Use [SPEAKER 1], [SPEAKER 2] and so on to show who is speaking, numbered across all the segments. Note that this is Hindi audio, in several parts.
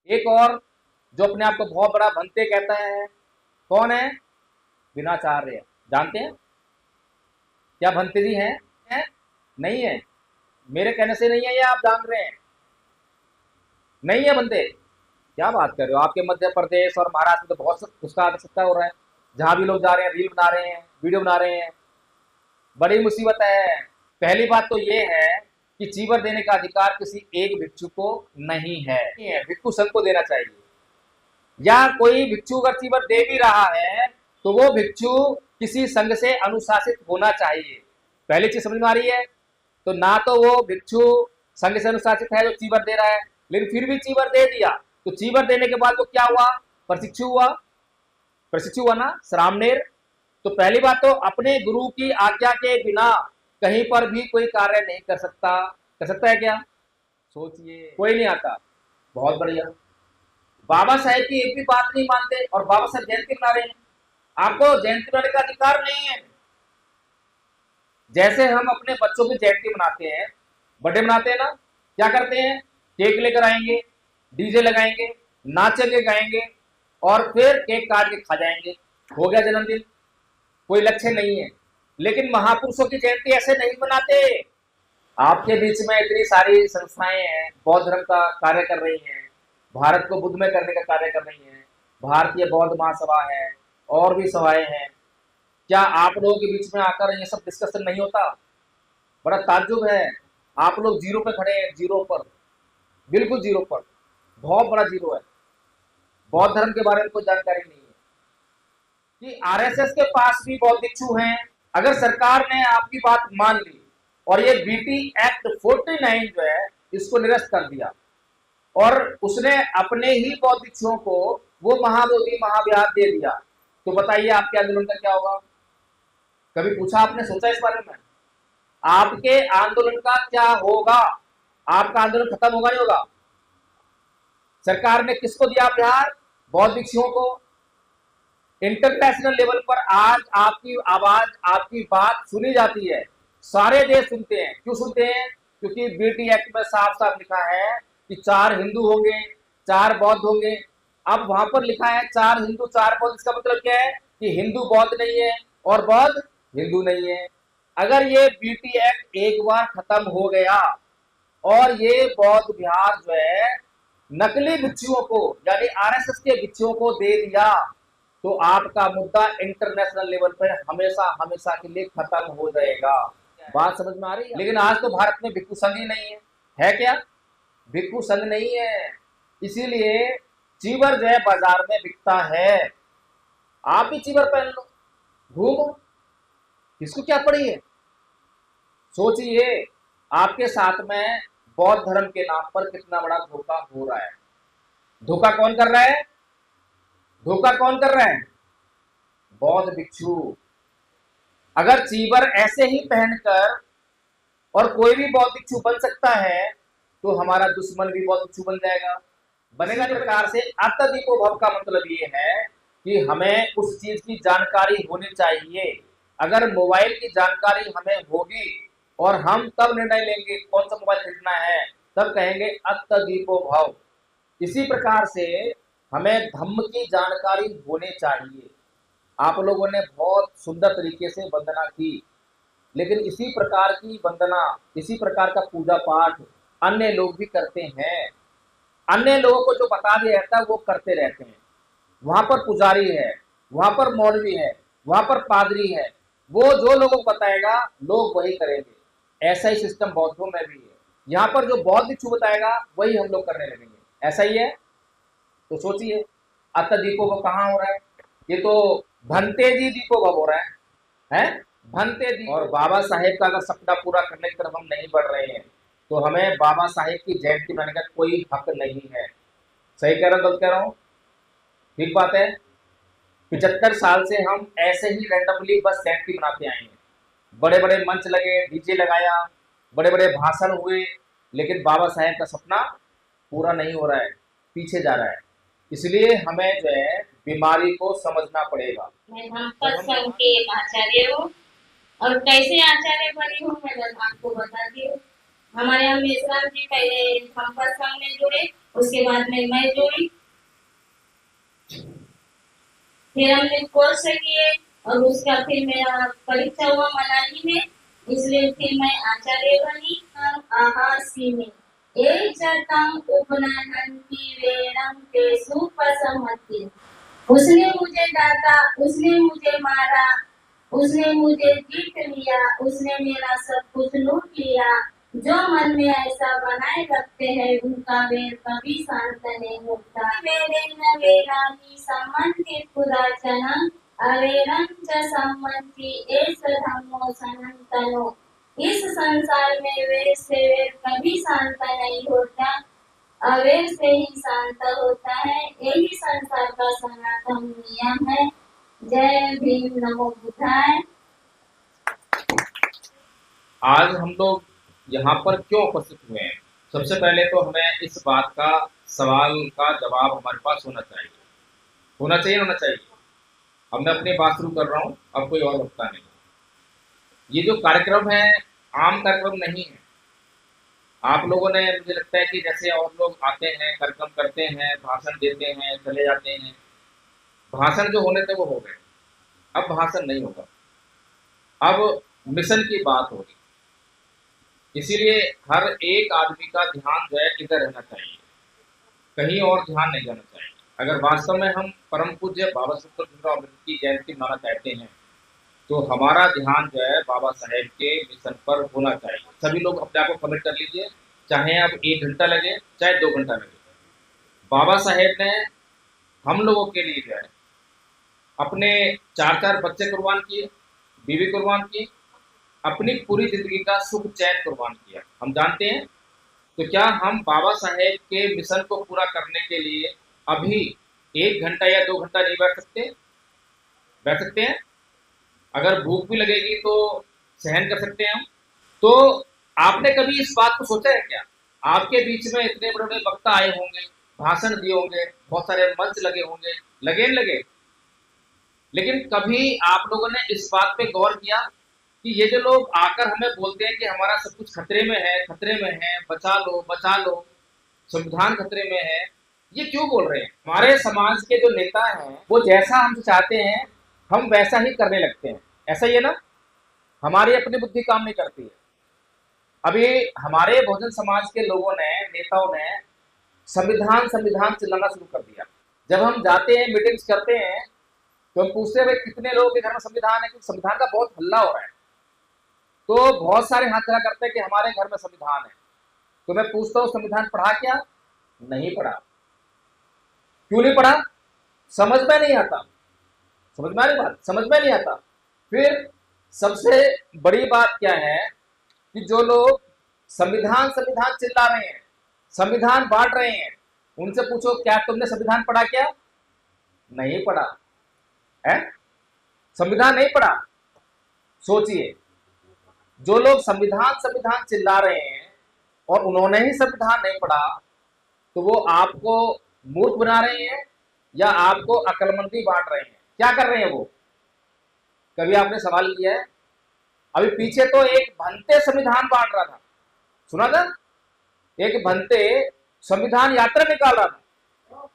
[SPEAKER 1] एक और जो अपने आप को बहुत बड़ा भंते कहता है, कौन है? विनाचार्य। जानते हैं क्या भंते जी हैं? हैं? नहीं है। मेरे कहने से नहीं है, ये आप जान रहे हैं। नहीं है बंदे। क्या बात कर रहे हो? आपके मध्य प्रदेश और महाराष्ट्र में तो बहुत उसका आवश्यकता हो रहा है। जहां भी लोग जा रहे हैं रील बना रहे हैं, वीडियो बना रहे हैं। बड़ी मुसीबत है। पहली बात तो ये है कि चीवर देने का अधिकार किसी एक भिक्षु को नहीं है, भिक्षु संघ को देना चाहिए। या कोई भिक्षु अगर चीवर दे भी रहा है तो वो भिक्षु किसी संघ से अनुशासित होना चाहिए। पहली चीज समझ में आ रही है? तो ना तो वो भिक्षु संघ से अनुशासित है जो चीवर दे रहा है, लेकिन फिर भी चीवर दे दिया तो चीवर देने के बाद वो क्या हुआ? प्रशिक्षु हुआ। प्रशिक्षु हुआ ना, श्रामणेर। तो पहली बात तो अपने गुरु की आज्ञा के बिना कहीं पर भी कोई कार्य नहीं कर सकता। कर सकता है क्या? सोचिए, कोई नहीं आता। बहुत बढ़िया। बाबा साहेब की एक भी बात नहीं मानते और बाबा साहेब जयंती मना रहे हैं। आपको जयंती मनाने का अधिकार नहीं है। जैसे हम अपने बच्चों की जयंती मनाते हैं, बर्थडे मनाते हैं ना, क्या करते हैं? केक लेकर आएंगे, डीजे लगाएंगे, नाचेंगे गाएंगे और फिर केक काट के खा जाएंगे। हो गया जन्मदिन। कोई लक्ष्य नहीं है। लेकिन महापुरुषों की जयंती ऐसे नहीं मनाते। आपके बीच में इतनी सारी संस्थाएं हैं, बौद्ध धर्म का कार्य कर रही हैं, भारत को बुद्धमय करने का कार्य कर रही हैं, भारतीय बौद्ध महासभा है और भी सभाएं हैं। क्या आप लोगों के बीच में आकर ये सब डिस्कशन नहीं होता? बड़ा ताज्जुब है। आप लोग जीरो पे खड़े हैं, जीरो पर, बिल्कुल जीरो पर, बहुत बड़ा जीरो है। बौद्ध धर्म के बारे में कोई जानकारी नहीं है कि आरएसएस के पास भी बौद्ध भिक्षु हैं। अगर सरकार ने आपकी बात मान ली और ये बीटी एक्ट 49 जो है इसको निरस्त कर दिया और उसने अपने ही बौद्ध भिक्षुओं को वो महाबोधि महाविहार दे दिया, तो बताइए आपके आंदोलन का क्या होगा? कभी पूछा आपने, सोचा इस बारे में? आपके आंदोलन का क्या होगा? आपका आंदोलन खत्म होगा नहीं होगा? सरकार ने किसको दिया बिहार? बौद्ध भिक्षुओं को। इंटरनेशनल लेवल पर आज आपकी आवाज, आपकी बात सुनी जाती है। सारे देश सुनते हैं। क्यों सुनते हैं? क्योंकि बीटी एक्ट में साफ साफ लिखा है कि 4 हिंदू होंगे, 4 बौद्ध होंगे। अब वहां पर लिखा है 4 हिंदू 4 बौद्ध, इसका मतलब क्या है? कि हिंदू बौद्ध नहीं है और बौद्ध हिंदू नहीं है। अगर ये बीटी एक्ट एक बार खत्म हो गया और ये बौद्ध विहार जो है नकली भिक्षुओं को यानी आरएसएस के भिक्षुओं को दे दिया, तो आपका मुद्दा इंटरनेशनल लेवल पर हमेशा हमेशा के लिए खत्म हो जाएगा। बात समझ में आ रही है? लेकिन आज तो भारत में भिक्षु संघ ही नहीं है क्या? भिक्षु संघ नहीं है, इसीलिए चीवर जो है बाजार में बिकता है। आप भी चीवर पहन लो, घूमो, किसको क्या पड़ी है? सोचिए, आपके साथ में बौद्ध धर्म के नाम पर कितना बड़ा धोखा हो रहा है। धोखा कौन कर रहा है? धोखा कौन कर रहा है? बौद्ध भिक्षु। अगर चीवर ऐसे ही पहनकर और कोई भी बौद्ध भिक्षु बन सकता है तो हमारा दुश्मन भी बौद्ध भिक्षु बन जाएगा, बनेगा। इस प्रकार से अत्यधिको भव का मतलब ये है कि हमें उस चीज की जानकारी होनी चाहिए। अगर मोबाइल की जानकारी हमें होगी और हम तब निर्णय लेंगे कौन सा मोबाइल खरीदना है, तब कहेंगे अत्यधिको भव। इसी प्रकार से हमें धम्म की जानकारी होनी चाहिए। आप लोगों ने बहुत सुंदर तरीके से वंदना की, लेकिन इसी प्रकार की वंदना, इसी प्रकार का पूजा पाठ अन्य लोग भी करते हैं। अन्य लोगों को जो बता दिया जाता है वो करते रहते हैं। वहां पर पुजारी है, वहां पर मौलवी है, वहां पर पादरी है, वो जो लोगों को बताएगा लोग वही करेंगे। ऐसा ही सिस्टम बौद्धों में भी है। यहाँ पर जो बौद्ध भिक्षु बताएगा वही हम लोग करने लगेंगे। ऐसा ही है। तो सोचिए, अत्यधिको वो कहाँ हो रहा है? ये तो भंते जी दीपो भव हो रहा है? भंते दी। और बाबा साहेब का अगर सपना पूरा करने की तरफ हम नहीं बढ़ रहे हैं तो हमें बाबा साहेब की जयंती मनाने का कोई हक नहीं है। सही कह रहा हूँ, गलत कह रहा हूँ? ठीक बात है। 75 साल से हम ऐसे ही रैंडमली बस जयंती मनाते आए हैं। बड़े बड़े मंच लगे, डीजे लगाया, बड़े बड़े भाषण हुए, लेकिन बाबा साहेब का सपना पूरा नहीं हो रहा है, पीछे जा रहा है। इसलिए हमें जो है बीमारी को समझना पड़ेगा।
[SPEAKER 2] मैं धम्मपद संघ की एक आचार्य हूँ और कैसे आचार्य बनी हूँ मैं आपको बताती हूँ। हमारे यहाँ मेश्राम जी पहले हम सत्संग में जुड़े, उसके बाद में मैं जुड़ी, फिर हमने कोर्स किए और उसका फिर मेरा परीक्षा हुआ मनाली में, इसलिए फिर मैं आचार्य बनी। आहासी में जतम उपनयनती वेणम ते सुपसमति। उसने मुझे डांटा, उसने मुझे मारा, उसने मुझे जीत लिया, उसने मेरा सब कुछ लूट लिया। जो मन में ऐसा बनाए रखते हैं उनका वेर कभी शांत नहीं होता। वेरेन वेरानि सम्मन्ति पुराचनम अवेरं च सम्मन्ति एष धम्मो सनातनो। इस संसार में वेर से वेर कभी शांत नहीं होता, अवेर से ही शांत होता है। यही संसार का सनातन नियम है। जय भीम, नमो बुद्धाय।
[SPEAKER 1] आज हम लोग यहाँ पर क्यों उपस्थित हुए हैं? सबसे पहले तो हमें इस बात का सवाल का जवाब हमारे पास होना चाहिए, होना चाहिए। अब मैं अपनी बात शुरू कर रहा हूँ, अब कोई और वक्ता नहीं। ये जो कार्यक्रम है आम कार्यक्रम नहीं है। आप लोगों ने, मुझे लगता है कि जैसे और लोग आते हैं, कार्यक्रम करते हैं, भाषण देते हैं, चले जाते हैं, भाषण जो होने थे वो हो गए। अब भाषण नहीं होगा, अब मिशन की बात होगी। इसीलिए हर एक आदमी का ध्यान जो है इधर रहना चाहिए, कहीं और ध्यान नहीं जाना चाहिए। अगर वास्तव में हम परम पूज्य बाबा साहेब भीमराव अम्बेडकर की जयंती मनाना चाहते हैं तो हमारा ध्यान जो है बाबा साहेब के मिशन पर होना चाहिए। सभी लोग अपने आप को कमिट कर लीजिए, चाहे अब 1 घंटा लगे चाहे 2 घंटा लगे। बाबा साहेब ने हम लोगों के लिए जो है अपने 4 बच्चे कुर्बान किए, बीवी कुर्बान की, अपनी पूरी जिंदगी का सुख चैन कुर्बान किया। हम जानते हैं, तो क्या हम बाबा साहेब के मिशन को पूरा करने के लिए अभी 1 घंटा या 2 घंटा नहीं बैठ सकते? बैठ सकते हैं। अगर भूख भी लगेगी तो सहन कर सकते हैं हम। तो आपने कभी इस बात को सोचा है क्या? आपके बीच में इतने बड़े बड़े वक्ता आए होंगे, भाषण दिए होंगे, बहुत सारे मंच लगे होंगे, लगे न लगे, लेकिन कभी आप लोगों ने इस बात पे गौर किया कि ये जो लोग आकर हमें बोलते हैं कि हमारा सब कुछ खतरे में है, खतरे में है, बचा लो, संविधान खतरे में है, ये क्यों बोल रहे हैं? हमारे समाज के जो नेता हैं वो जैसा हमसे चाहते हैं हम वैसा ही करने लगते हैं। ऐसा ही है ना? हमारी अपनी बुद्धि काम नहीं करती है। अभी हमारे बहुजन समाज के लोगों ने, नेताओं ने संविधान संविधान चिल्लाना शुरू कर दिया। जब हम जाते हैं, मीटिंग्स करते हैं, तो हम पूछते हैं कितने लोगों के घर में संविधान है, क्योंकि संविधान का बहुत हल्ला हो रहा है। तो बहुत सारे हाथ खड़ा करते हैं कि हमारे घर में संविधान है। तो मैं पूछता हूँ संविधान पढ़ा क्या? नहीं पढ़ा। क्यों नहीं पढ़ा? समझ में नहीं आता। समझ में आ रही बात? समझ में नहीं आता। फिर सबसे बड़ी बात क्या है कि जो लोग संविधान संविधान चिल्ला रहे हैं, संविधान बांट रहे हैं, उनसे पूछो क्या तुमने संविधान पढ़ा क्या? नहीं पढ़ा है। संविधान नहीं पढ़ा। सोचिए, जो लोग संविधान संविधान चिल्ला रहे हैं और उन्होंने ही संविधान नहीं पढ़ा, तो वो आपको मूर्ख बना रहे हैं या आपको अक्लमंदी बांट रहे हैं? क्या कर रहे हैं वो? कभी आपने सवाल किया है? अभी पीछे तो एक भंते संविधान बांट रहा था, सुना था? एक भंते संविधान यात्रा निकाल रहा था।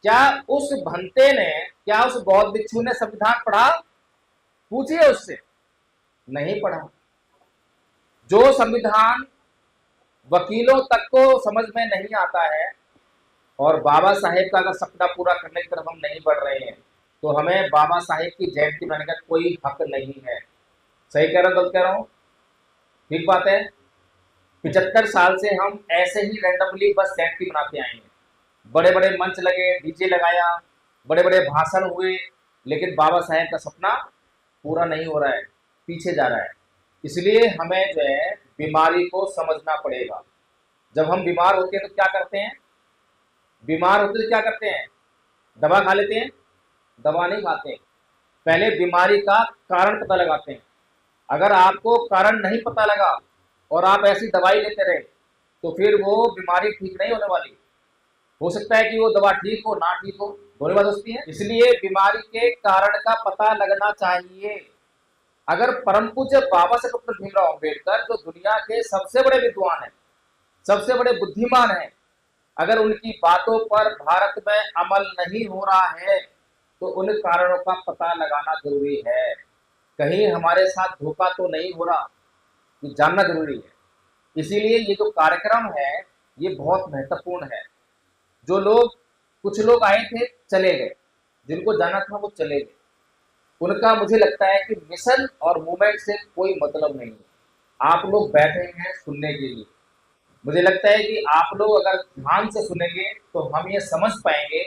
[SPEAKER 1] क्या उस भंते ने, क्या उस बौद्ध भिक्षु ने संविधान पढ़ा? पूछिए उससे। नहीं पढ़ा। जो संविधान वकीलों तक को समझ में नहीं आता है और बाबा साहेब का अगर सपना पूरा करने की तरफ हम नहीं बढ़ रहे हैं तो हमें बाबा साहेब की जयंती मनाने का कोई हक नहीं है। सही कह रहा हूं, गलत कह रहा हूं? ठीक बात है। 75 साल से हम ऐसे ही रैंडमली बस जयंती मनाते आए हैं। बड़े बड़े मंच लगे, डीजे लगाया, बड़े बड़े भाषण हुए, लेकिन बाबा साहेब का सपना पूरा नहीं हो रहा है, पीछे जा रहा है। इसलिए हमें जो है बीमारी को समझना पड़ेगा। जब हम बीमार होते हैं तो क्या करते हैं? बीमार होते तो क्या करते हैं? दवा खा लेते हैं? दवा नहीं खाते, पहले बीमारी का कारण पता लगाते हैं। अगर आपको कारण नहीं पता लगा और आप ऐसी दवाई लेते रहे तो फिर वो बीमारी ठीक नहीं होने वाली। हो सकता है कि वो दवा ठीक हो, ना ठीक हो, दोनों बात होती है। इसलिए बीमारी के कारण का पता लगना चाहिए। अगर परम पूज्य बाबा साहेब डॉक्टर भीमराव अंबेडकर जो दुनिया के सबसे बड़े विद्वान हैं, सबसे बड़े बुद्धिमान हैं, अगर उनकी बातों पर भारत में अमल नहीं हो रहा है तो उन कारणों का पता लगाना जरूरी है। कहीं हमारे साथ धोखा तो नहीं हो रहा, ये जानना जरूरी है। इसीलिए ये जो कार्यक्रम है ये बहुत महत्वपूर्ण है। जो लोग, कुछ लोग आए थे चले गए, जिनको जाना था वो चले गए, उनका मुझे लगता है कि मिशन और मूवमेंट से कोई मतलब नहीं है। आप लोग बैठे हैं सुनने के लिए, मुझे लगता है कि आप लोग अगर ध्यान से सुनेंगे तो हम ये समझ पाएंगे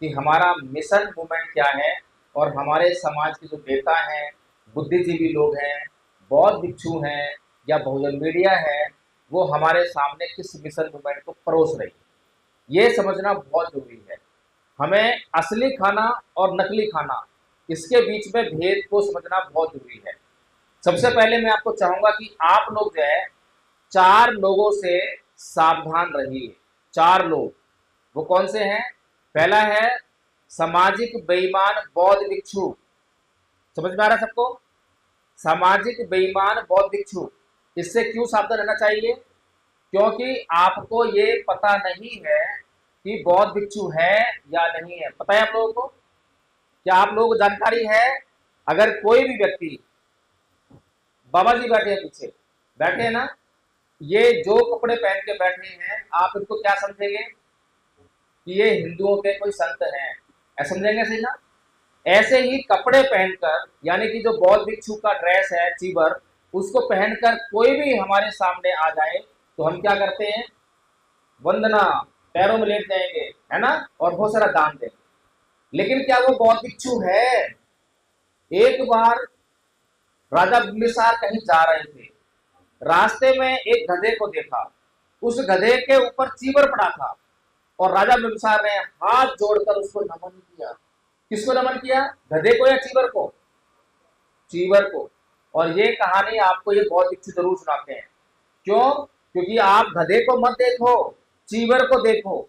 [SPEAKER 1] कि हमारा मिशन मूवमेंट क्या है और हमारे समाज के जो नेता हैं, बुद्धिजीवी लोग हैं, बौद्ध भिक्षु हैं या बहुजन मीडिया है, वो हमारे सामने किस मिशन मूवमेंट को परोस रही है, ये समझना बहुत जरूरी है। हमें असली खाना और नकली खाना, इसके बीच में भेद को समझना बहुत जरूरी है। सबसे पहले मैं आपको चाहूंगा कि आप लोग जो है 4 लोगों से सावधान रहिए। 4 लोग, वो कौन से हैं? पहला है सामाजिक बेईमान बौद्ध भिक्षु। समझ में आ रहा है सबको? सामाजिक बेईमान बौद्ध भिक्षु, इससे क्यों सावधान रहना चाहिए? क्योंकि आपको ये पता नहीं है कि बौद्ध भिक्षु है या नहीं है। पता है आप लोगों को? क्या आप लोगों को जानकारी है? अगर कोई भी व्यक्ति, बाबा जी बैठे हैं पीछे, बैठे हैं ना, ये जो कपड़े पहन के बैठे हैं, आप इनको क्या समझेंगे कि ये हिंदुओं के कोई संत हैं, ऐसा समझेंगे? सही ना? ऐसे ही कपड़े पहनकर, यानी कि जो बौद्ध भिक्षु का ड्रेस है चीवर, उसको पहनकर कोई भी हमारे सामने आ जाए तो हम क्या करते हैं? वंदना, पैरों में लेट जाएंगे, है ना, और बहुत सारा दान देंगे। लेकिन क्या वो बौद्ध भिक्षु है? एक बार राजा बिंबिसार कहीं जा रहे थे, रास्ते में एक गधे को देखा, उस गधे के ऊपर चीवर पड़ा था और राजा बिंबिसार ने हाथ जोड़कर उसको नमन किया। किसको नमन किया? गधे को या चीवर को? चीवर को। और ये कहानी आपको ये बौद्ध भिक्षु जरूर सुनाते हैं। क्यों? क्योंकि आप गधे को मत देखो, चीवर को देखो।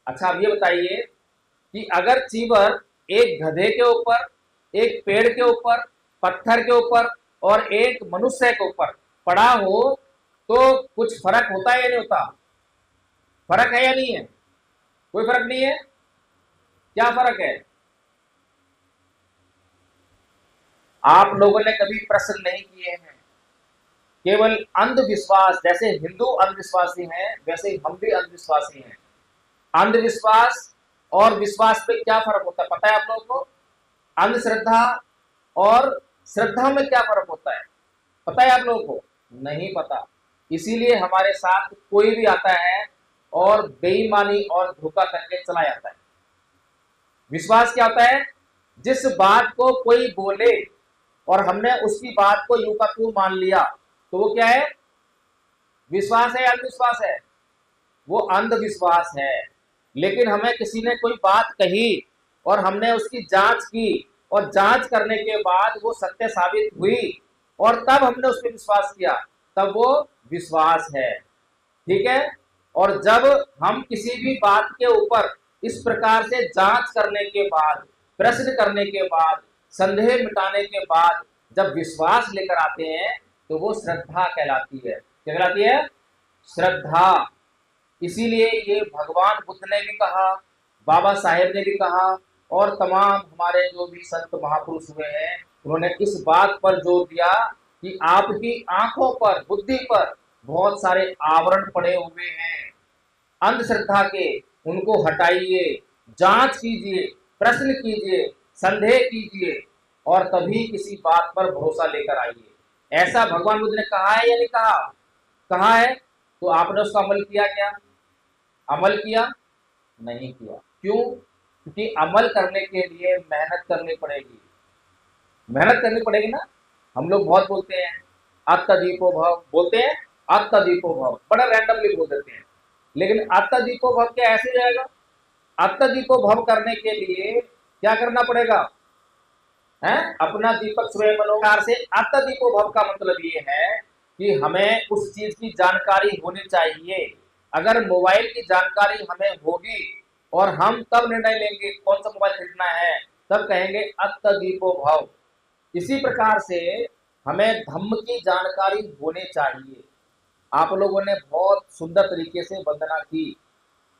[SPEAKER 1] अच्छा, अब ये बताइए कि अगर चीवर एक गधे के ऊपर, एक पेड़ के ऊपर, पत्थर के ऊपर और एक मनुष्य के ऊपर पड़ा हो तो कुछ फर्क होता है या नहीं होता? फर्क है या नहीं है? कोई फर्क नहीं है। क्या फर्क है? आप लोगों ने कभी प्रश्न नहीं किए हैं। केवल अंधविश्वास, जैसे हिंदू अंधविश्वासी हैं वैसे ही हम भी अंधविश्वासी हैं। अंधविश्वास और विश्वास पे क्या फर्क होता है पता है आप लोगों को? अंधश्रद्धा और श्रद्धा में क्या फर्क होता है पता है आप लोगों को? नहीं पता। इसीलिए हमारे साथ कोई भी आता है और बेईमानी और धोखा करके चला जाता है। विश्वास क्या होता है? जिस बात को कोई बोले और हमने उसकी बात को यूं का त्यों मान लिया, तो वो क्या है? विश्वास है या अंधविश्वास है? वो अंधविश्वास है। लेकिन हमें किसी ने कोई बात कही और हमने उसकी जांच की और जांच करने के बाद वो सत्य साबित हुई और तब हमने उस पर विश्वास किया, तब वो विश्वास है। ठीक है? और जब हम किसी भी बात के ऊपर इस प्रकार से जांच करने के बाद, प्रश्न करने के बाद, संदेह मिटाने के बाद जब विश्वास लेकर आते हैं तो वो श्रद्धा कहलाती है। क्या कहलाती है? श्रद्धा। इसीलिए ये भगवान बुद्ध ने भी कहा, बाबा साहेब ने भी कहा और तमाम हमारे जो भी संत महापुरुष हुए हैं उन्होंने इस बात पर जोर दिया कि आपकी आंखों पर, बुद्धि पर बहुत सारे आवरण पड़े हुए हैं अंधश्रद्धा के, उनको हटाइए, जांच कीजिए, प्रश्न कीजिए, संदेह कीजिए और तभी किसी बात पर भरोसा लेकर आइए। ऐसा भगवान बुद्ध ने कहा है या नहीं कहा? कहा है। तो आपने उसका अमल किया क्या? अमल किया? नहीं किया। क्यों? क्योंकि अमल करने के लिए मेहनत करनी पड़ेगी। मेहनत करनी पड़ेगी ना। हम लोग बहुत बोलते हैं आत्मदीपो भव, बोलते हैं आत्मदीपो भव, बड़ा रैंडमली बोल देते हैं। लेकिन आत्मदीपो भव क्या ऐसे जाएगा? आत्मदीपो भव करने के लिए क्या करना पड़ेगा? है अपना दीपक स्वयं मनोकार से। आत्मदीपो भव का मतलब ये है कि हमें उस चीज की जानकारी होनी चाहिए। अगर मोबाइल की जानकारी हमें होगी और हम तब निर्णय लेंगे कौन सा मोबाइल खरीदना है, तब कहेंगे अत्तदीपो भव। इसी प्रकार से हमें धम्म की जानकारी होनी चाहिए। आप लोगों ने बहुत सुंदर तरीके से वंदना की,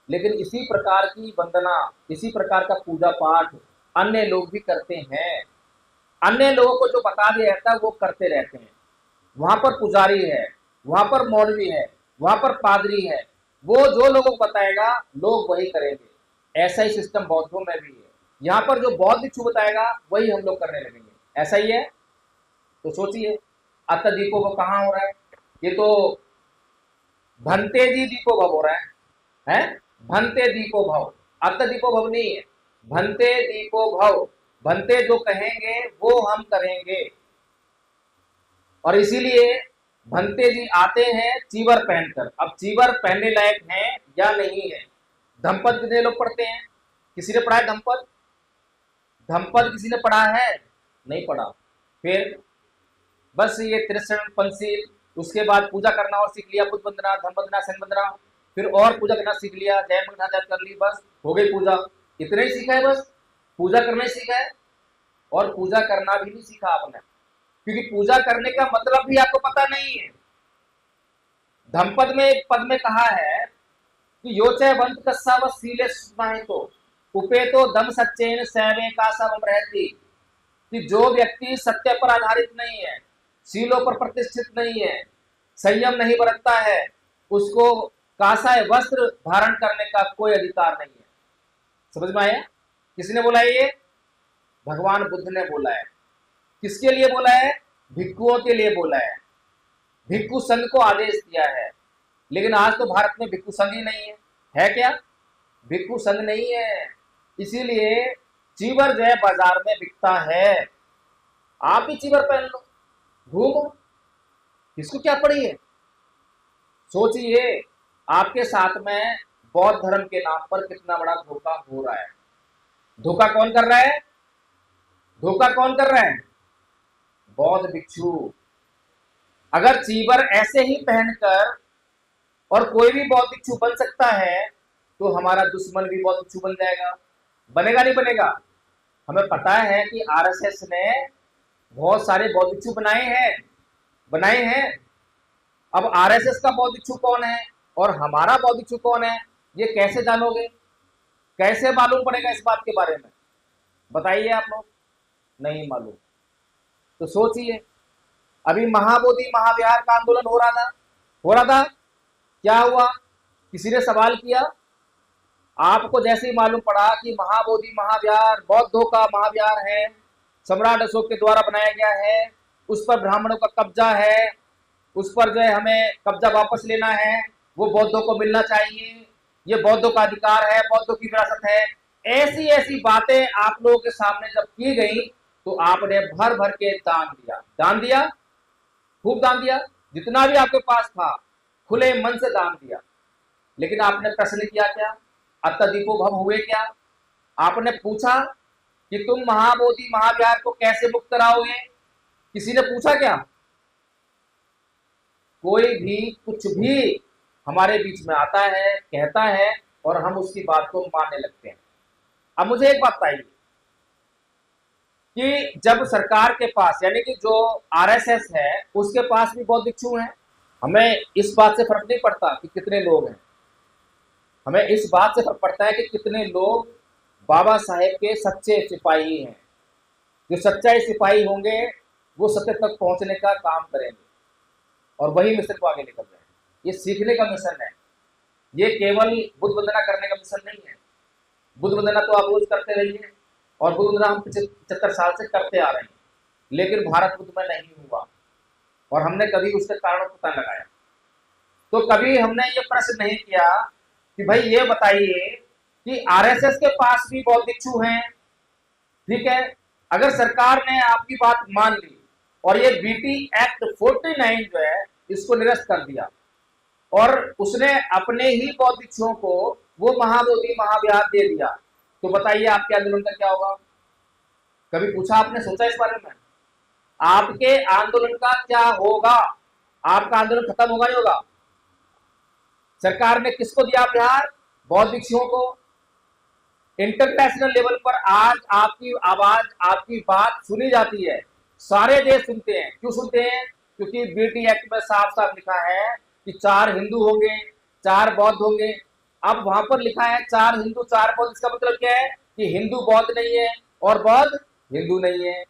[SPEAKER 1] लेकिन इसी प्रकार की वंदना, इसी प्रकार का पूजा पाठ अन्य लोग भी करते हैं। अन्य लोगों को जो बता दिया जाता है वो करते रहते हैं। वहां पर पुजारी है, वहां पर मौलवी है, वहां पर पादरी है, वो जो लोगों को बताएगा लोग वही करेंगे। ऐसा ही सिस्टम बौद्धों में भी है। यहाँ पर जो बौद्ध भिक्षु बताएगा वही हम लोग करने लगेंगे। ऐसा ही है। तो सोचिए, अत दीपो को कहाँ हो रहा है? ये तो भंते जी दीपो भव हो रहा है। भंते दीपो भव, अत दीपो भव नहीं है, भंते दीपो भव। भंते जो कहेंगे वो हम करेंगे। और इसीलिए भंते जी आते हैं चीवर पहनकर। अब चीवर पहनने लायक है या नहीं है? धम्पद कितने लोग पढ़ते हैं? किसी ने पढ़ा है धम्पद? धम्पद किसी ने पढ़ा है? नहीं पढ़ा। फिर बस ये त्रिशरण पंचशील, उसके बाद पूजा करना और सीख लिया, बुद्ध वंदना, धम्म वंदना, संघ वंदना, फिर और पूजा करना सीख लिया, जय मंगला जाप कर ली, बस हो गई पूजा। इतना ही सीखा है? बस पूजा करना ही सीखा है? और पूजा करना भी नहीं सीखा आपने, क्योंकि पूजा करने का मतलब भी आपको पता नहीं है। धम्पद में एक पद में कहा है कि योचय वंत कस्सा व सीले सुनाए तो उपे तो दम सच्चेन सैवे का सब रहती, कि जो व्यक्ति सत्य पर आधारित नहीं है, सीलों पर प्रतिष्ठित नहीं है, संयम नहीं बरतता है, उसको कासाय वस्त्र धारण करने का कोई अधिकार नहीं है। समझ में आया? किसने बोला ये? भगवान बुद्ध ने बोला है। किसके लिए बोला है? भिक्षुओं के लिए बोला है। भिक्षु संघ को आदेश दिया है। लेकिन आज तो भारत में भिक्षु संघ ही नहीं है क्या? भिक्षु संघ नहीं है। इसीलिए चीवर जो है बाजार में बिकता है। आप भी चीवर पहन लो, घूमो, किसको क्या पड़ी है? सोचिए, आपके साथ में बौद्ध धर्म के नाम पर कितना बड़ा धोखा हो रहा है। धोखा कौन कर रहा है? धोखा कौन कर रहा है? बौद्ध भिक्षु। अगर चीवर ऐसे ही पहनकर और कोई भी बौद्ध भिक्षु बन सकता है, तो हमारा दुश्मन भी बौद्ध भिक्षु बन जाएगा। बनेगा नहीं बनेगा? हमें पता है कि आरएसएस ने बहुत सारे बौद्ध भिक्षु बनाए हैं। अब आरएसएस का बौद्ध भिक्षु कौन है और हमारा बौद्ध भिक्षु कौन है, ये कैसे जानोगे? कैसे मालूम पड़ेगा इस बात के बारे में? बताइए आप लोग। नहीं मालूम। तो सोचिए, अभी महाबोधि महाविहार का आंदोलन हो रहा था। क्या हुआ? किसी ने सवाल किया? आपको जैसे ही मालूम पड़ा कि महाबोधि महाविहार बौद्धों का महाविहार है, सम्राट अशोक के द्वारा बनाया गया है, उस पर ब्राह्मणों का कब्जा है, उस पर जो है हमें कब्जा वापस लेना है, वो बौद्धों को मिलना चाहिए, ये बौद्धों का अधिकार है, बौद्धों की विरासत है, ऐसी ऐसी बातें आप लोगों के सामने जब की गई तो आपने भर भर के दान दिया, खूब दान दिया, जितना भी आपके पास था खुले मन से दान दिया। लेकिन आपने प्रश्न किया क्या? अत्तदीपो भव हुए क्या? आपने पूछा कि तुम महाबोधि महाविहार को कैसे मुक्त कराओगे? किसी ने पूछा क्या? कोई भी कुछ भी हमारे बीच में आता है, कहता है और हम उसकी बात को मानने लगते हैं। अब मुझे एक बात बताइए कि जब सरकार के पास, यानी कि जो आरएसएस है उसके पास भी बौद्ध भिक्षु हैं, हमें इस बात से फर्क नहीं पड़ता कि कितने लोग हैं। हमें इस बात से फर्क पड़ता है कि कितने लोग बाबा साहेब के सच्चे सिपाही हैं। जो सच्चाई सिपाही होंगे वो सत्य तक पहुंचने का काम करेंगे और वही मिशन को आगे लेकर जाएंगे। ये सीखने का मिशन है, ये केवल बुद्ध वंदना करने का मिशन नहीं है। बुद्ध वंदना तो आप रोज करते रहिए और बुद्ध वंदना हम 75 साल से करते आ रहे हैं, लेकिन भारत बुद्ध में नहीं हुआ और हमने कभी उसके कारण पता लगाया। तो कभी हमने ये प्रश्न नहीं किया कि भाई ये बताइए कि आरएसएस के पास भी बौद्ध भिक्षु हैं, ठीक है, अगर सरकार ने आपकी बात मान ली और ये बीटी एक्ट 49 जो है इसको निरस्त कर दिया और उसने अपने ही बौद्ध भिक्षुओं को वो महाबोधि महाविहार दे दिया, तो बताइए आपके आंदोलन का क्या होगा? कभी पूछा आपने, सोचा इस बारे में? आपके आंदोलन का क्या होगा? आपका आंदोलन खत्म होगा नहीं होगा? सरकार ने किसको दिया बिहार? बौद्ध भिक्षुओं को। इंटरनेशनल लेवल पर आज आपकी आवाज, आपकी बात सुनी जाती है, सारे देश सुनते हैं। क्यों सुनते हैं? क्योंकि बीटी एक्ट में साफ साफ लिखा है कि 4 हिंदू होंगे, 4 बौद्ध होंगे। अब वहां पर लिखा है 4 हिंदू 4 बौद्ध, इसका मतलब क्या है कि हिंदू बौद्ध नहीं है और बौद्ध हिंदू नहीं है।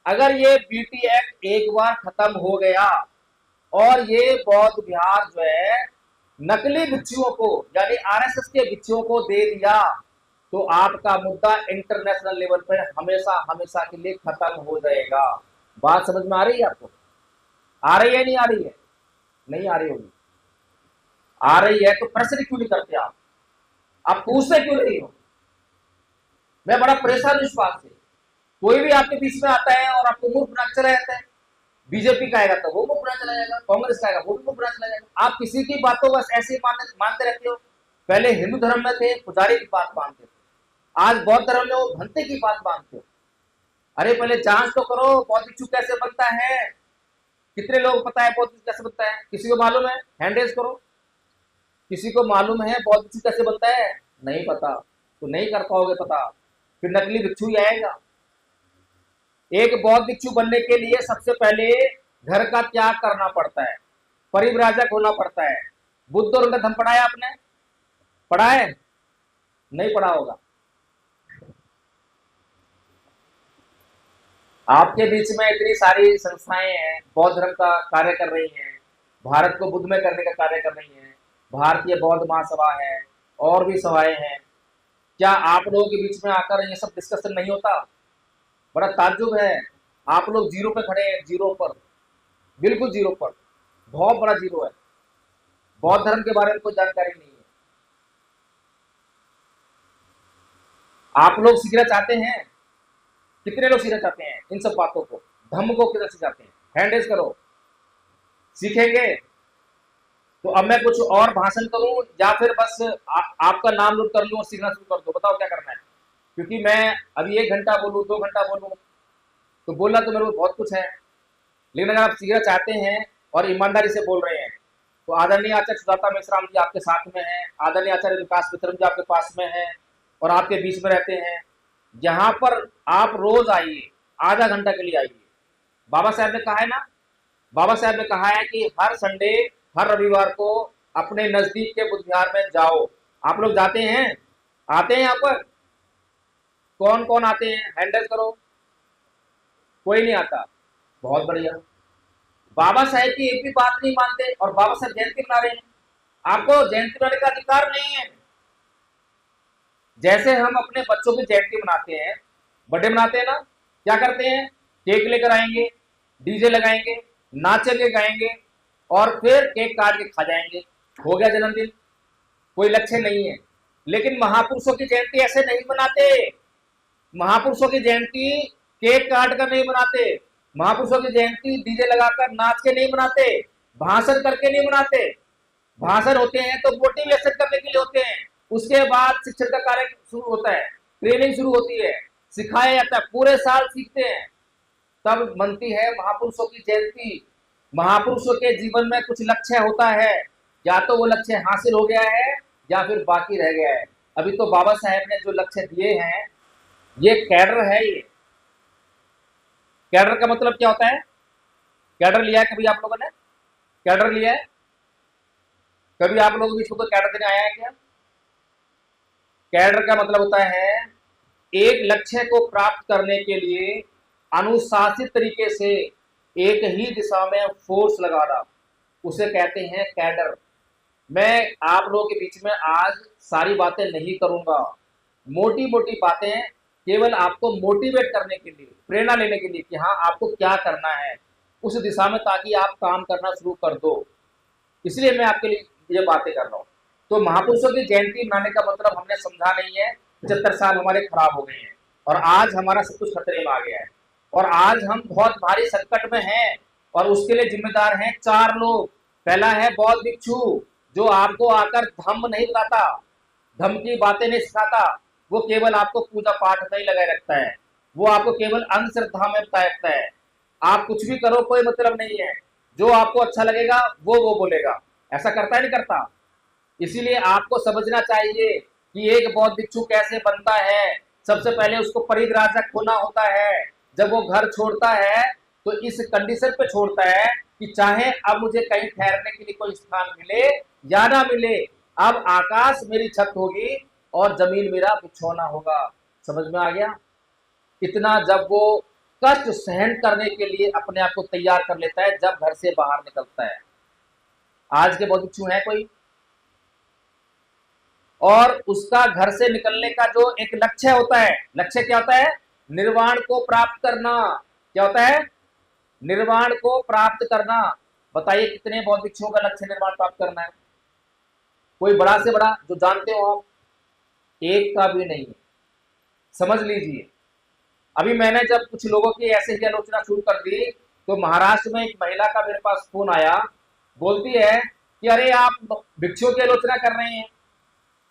[SPEAKER 1] अगर ये बीटी एक्ट एक बार खत्म हो गया और ये बौद्ध विहार जो है नकली भिक्षुओं को यानी आरएसएस के भिक्षुओं को दे दिया तो आपका मुद्दा इंटरनेशनल लेवल पर हमेशा हमेशा के लिए खत्म हो जाएगा। बात समझ में आ रही है आपको? आ रही है नहीं आ रही है? नहीं आ रही होगी। आ रही है तो प्रश्न क्यों नहीं करते आप पूछते क्यों नहीं हो? मैं बड़ा परेशान इस बात से। कोई भी आपके बीच में आता है और आपको मूर्ख बना चला जाता है। बीजेपी का आएगा तो वो मूर्ख बना चला जाएगा, कांग्रेस का आएगा वो भी मूर्ख बना चला जाएगा। आप किसी की बातों बस ऐसे ही मानते रहते हो। पहले हिंदू धर्म में थे पुजारी की बात मानते थे, आज बौद्ध धर्म में वो भंते की बात मानते हो। अरे पहले जांच तो करो बौद्ध भिक्षु कैसे बनता है। कितने लोग पता है बौद्ध भिक्षु कैसे बनता है? किसी को मालूम है? हैंड रेज करो। किसी को मालूम है बौद्ध भिक्षु कैसे बनता है? नहीं पता तो नहीं कर पाओगे पता, फिर नकली भिक्षु ही आएगा। एक बौद्ध भिक्षु बनने के लिए सबसे पहले घर का त्याग करना पड़ता है, परिव्राजक होना पड़ता है। बुद्ध और उनका धर्म पढ़ा है आपने? पढ़ा है? नहीं पढ़ा होगा। आपके बीच में इतनी सारी संस्थाएं हैं बौद्ध धर्म का कार्य कर रही हैं, भारत को बुद्ध में करने का कार्य कर रही हैं। भारतीय बौद्ध महासभा है और भी सभाएं हैं। क्या आप लोगों के बीच में आकर ये सब डिस्कशन नहीं होता? बड़ा ताज्जुब है। आप लोग जीरो पे खड़े हैं, जीरो पर, बिल्कुल जीरो पर, बहुत बड़ा जीरो है। बौद्ध धर्म के बारे में कोई जानकारी नहीं है। आप लोग सीखना चाहते हैं? कितने लोग सीखना चाहते हैं इन सब बातों को? धम्म को किधर से चाहते हैं? हैंड रेज करो। सीखेंगे तो अब मैं कुछ और भाषण करूं या फिर बस आपका नाम नोट कर लूं और सीखना शुरू कर दो? बताओ क्या करना है? क्योंकि मैं अभी 1 घंटा बोलूं 2 घंटा बोलूं तो बोलना तो मेरे को बहुत कुछ है, लेकिन अगर आप सीखना चाहते हैं और ईमानदारी से बोल रहे हैं तो आदरणीय आचार्य सुजाता मेश्राम जी आपके साथ में हैं, आदरणीय आचार्य विकास मित्र जी आपके पास में हैं और आपके बीच में रहते हैं। यहाँ पर आप रोज आइए, आधा घंटा के लिए आइए। बाबा साहब ने कहा है ना, बाबा साहब ने कहा है कि हर संडे हर रविवार को अपने नजदीक के बुद्ध विहार में जाओ। आप लोग जाते हैं? आते हैं यहाँ पर? कौन कौन आते हैं? हैंड रेज करो। कोई नहीं आता। बहुत बढ़िया। बाबा साहब की एक भी बात नहीं मानते और बाबा साहब जयंती मना रहे हैं। आपको जयंती मनाने का अधिकार नहीं है। जैसे हम अपने बच्चों की जयंती मनाते हैं, बर्थडे मनाते हैं ना, क्या करते हैं? केक लेकर आएंगे, डीजे लगाएंगे, नाचेंगे गाएंगे और फिर केक काट के खा जाएंगे। हो गया जन्मदिन, कोई लक्ष्य नहीं है। लेकिन महापुरुषों की जयंती ऐसे नहीं मनाते। महापुरुषों की जयंती केक काट कर नहीं मनाते। महापुरुषों की जयंती डीजे लगाकर नाच के नहीं मनाते, भाषण करके नहीं मनाते। भाषण होते हैं तो मोटिवेशन करने के लिए होते हैं। उसके बाद शिक्षण का कार्य शुरू होता है, ट्रेनिंग शुरू होती है, सिखाया जाता है, पूरे साल सीखते हैं, तब बनती है महापुरुषों की जयंती। महापुरुषों के जीवन में कुछ लक्ष्य होता है, या तो वो लक्ष्य हासिल हो गया है या फिर बाकी रह गया है। अभी तो बाबा साहेब ने जो लक्ष्य दिए हैं, ये कैडर है। ये कैडर का मतलब क्या होता है? कैडर लिया है कभी आप लोगों ने? कैडर लिया है कभी आप लोगों के बीच में? कोई कैडर देने आया है क्या? कैडर का मतलब होता है एक लक्ष्य को प्राप्त करने के लिए अनुशासित तरीके से एक ही दिशा में फोर्स लगाना, उसे कहते हैं कैडर। मैं आप लोगों के बीच में आज सारी बातें नहीं करूंगा, मोटी मोटी बातें केवल आपको मोटिवेट करने के लिए, प्रेरणा लेने के लिए कि हाँ आपको क्या करना है उस दिशा में, ताकि आप काम करना शुरू कर दो। इसलिए मैं आपके लिए ये बातें कर रहा हूँ। तो महापुरुषों की जयंती मनाने का मतलब हमने समझा नहीं है। 75 साल हमारे खराब हो गए हैं और आज हमारा सब कुछ खतरे में आ गया है और आज हम बहुत भारी संकट में हैं और उसके लिए जिम्मेदार हैं 4 लोग। पहला है बौद्ध भिक्षु, जो आपको आकर धम्म नहीं बताता, धम्म की बातें नहीं सिखाता, वो केवल आपको पूजा पाठ में ही लगाए रखता है, वो आपको केवल अंधश्रद्धा में बताए रखता है। आप कुछ भी करो कोई मतलब नहीं है, जो आपको अच्छा लगेगा वो बोलेगा। ऐसा करता है नहीं करता? इसीलिए आपको समझना चाहिए कि एक बौद्ध भिक्षु कैसे बनता है। सबसे पहले उसको परिव्राजक होना होता है। जब वो घर छोड़ता है तो इस कंडीशन पे छोड़ता है कि चाहे अब मुझे कहीं ठहरने के लिए कोई स्थान मिले या ना मिले, अब आकाश मेरी छत होगी और जमीन मेरा बिछौना होगा। समझ में आ गया? इतना जब वो कष्ट सहन करने के लिए अपने आप को तैयार कर लेता है जब घर से बाहर निकलता है। आज के बहुत भिक्षु है कोई, और उसका घर से निकलने का जो एक लक्ष्य होता है, लक्ष्य क्या होता है? निर्वाण को प्राप्त करना। क्या होता है? निर्वाण को प्राप्त करना। बताइए कितने बौद्ध भिक्षुओं का लक्ष्य निर्वाण प्राप्त करना है? कोई बड़ा से बड़ा जो जानते हो आप? एक का भी नहीं है। समझ लीजिए, अभी मैंने जब कुछ लोगों की ऐसे ही आलोचना शुरू कर दी तो महाराष्ट्र में एक महिला का मेरे पास फोन आया, बोलती है कि अरे आप भिक्षुओं की आलोचना कर रहे हैं,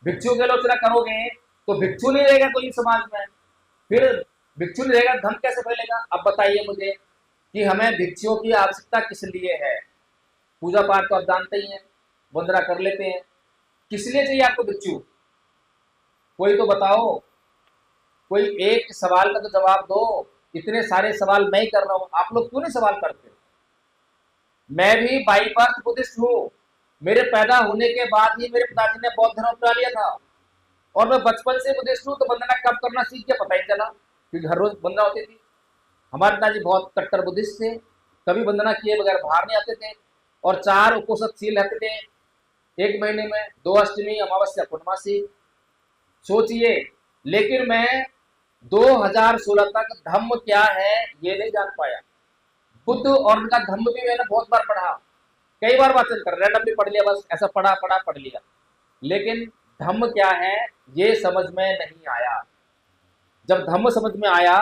[SPEAKER 1] भिक्षुओं की आलोचना करोगे तो भिक्षु नहीं रहेगा कोई समाज में, फिर भिक्षु नहीं रहेगा धर्म कैसे फैलेगा? अब बताइए मुझे कि हमें भिक्षुओं की आवश्यकता किस लिए है? पूजा पाठ तो आप जानते ही हैं, वंदना कर लेते हैं, किस लिए चाहिए आपको भिक्षु? कोई तो बताओ, कोई एक सवाल का तो जवाब दो। इतने सारे सवाल मैं ही कर रहा हूं, आप लोग क्यों नहीं सवाल करते? मैं भी बाई बर्थ बुद्धिस्ट हूँ। मेरे पैदा होने के बाद ही मेरे पिताजी ने बौद्ध धर्म अपना लिया था, और मैं बचपन से बुद्धिस्ट हूँ, तो वंदना कब करना सीख गया पता ही नहीं चला, क्योंकि हर रोज वंदना होती थी। हमारे पिताजी बहुत कट्टर बुद्धिस्ट थे, कभी वंदना किए बगैर बाहर नहीं आते थे, और 4 उपोषणशील रहते थे एक महीने में, 2 अष्टमी, अमावस्या, पूर्णमासी। सोचिए, लेकिन मैं 2016 तक धम्म क्या है ये नहीं जान पाया। बुद्ध और उनका धम्म भी मैंने बहुत बार पढ़ा, कई बार वाचन कर, रैंडमली पढ़ लिया, बस ऐसा पढ़ा पढ़ा पढ़ लिया, लेकिन धम्म क्या है ये समझ में नहीं आया। जब धम्म समझ में आया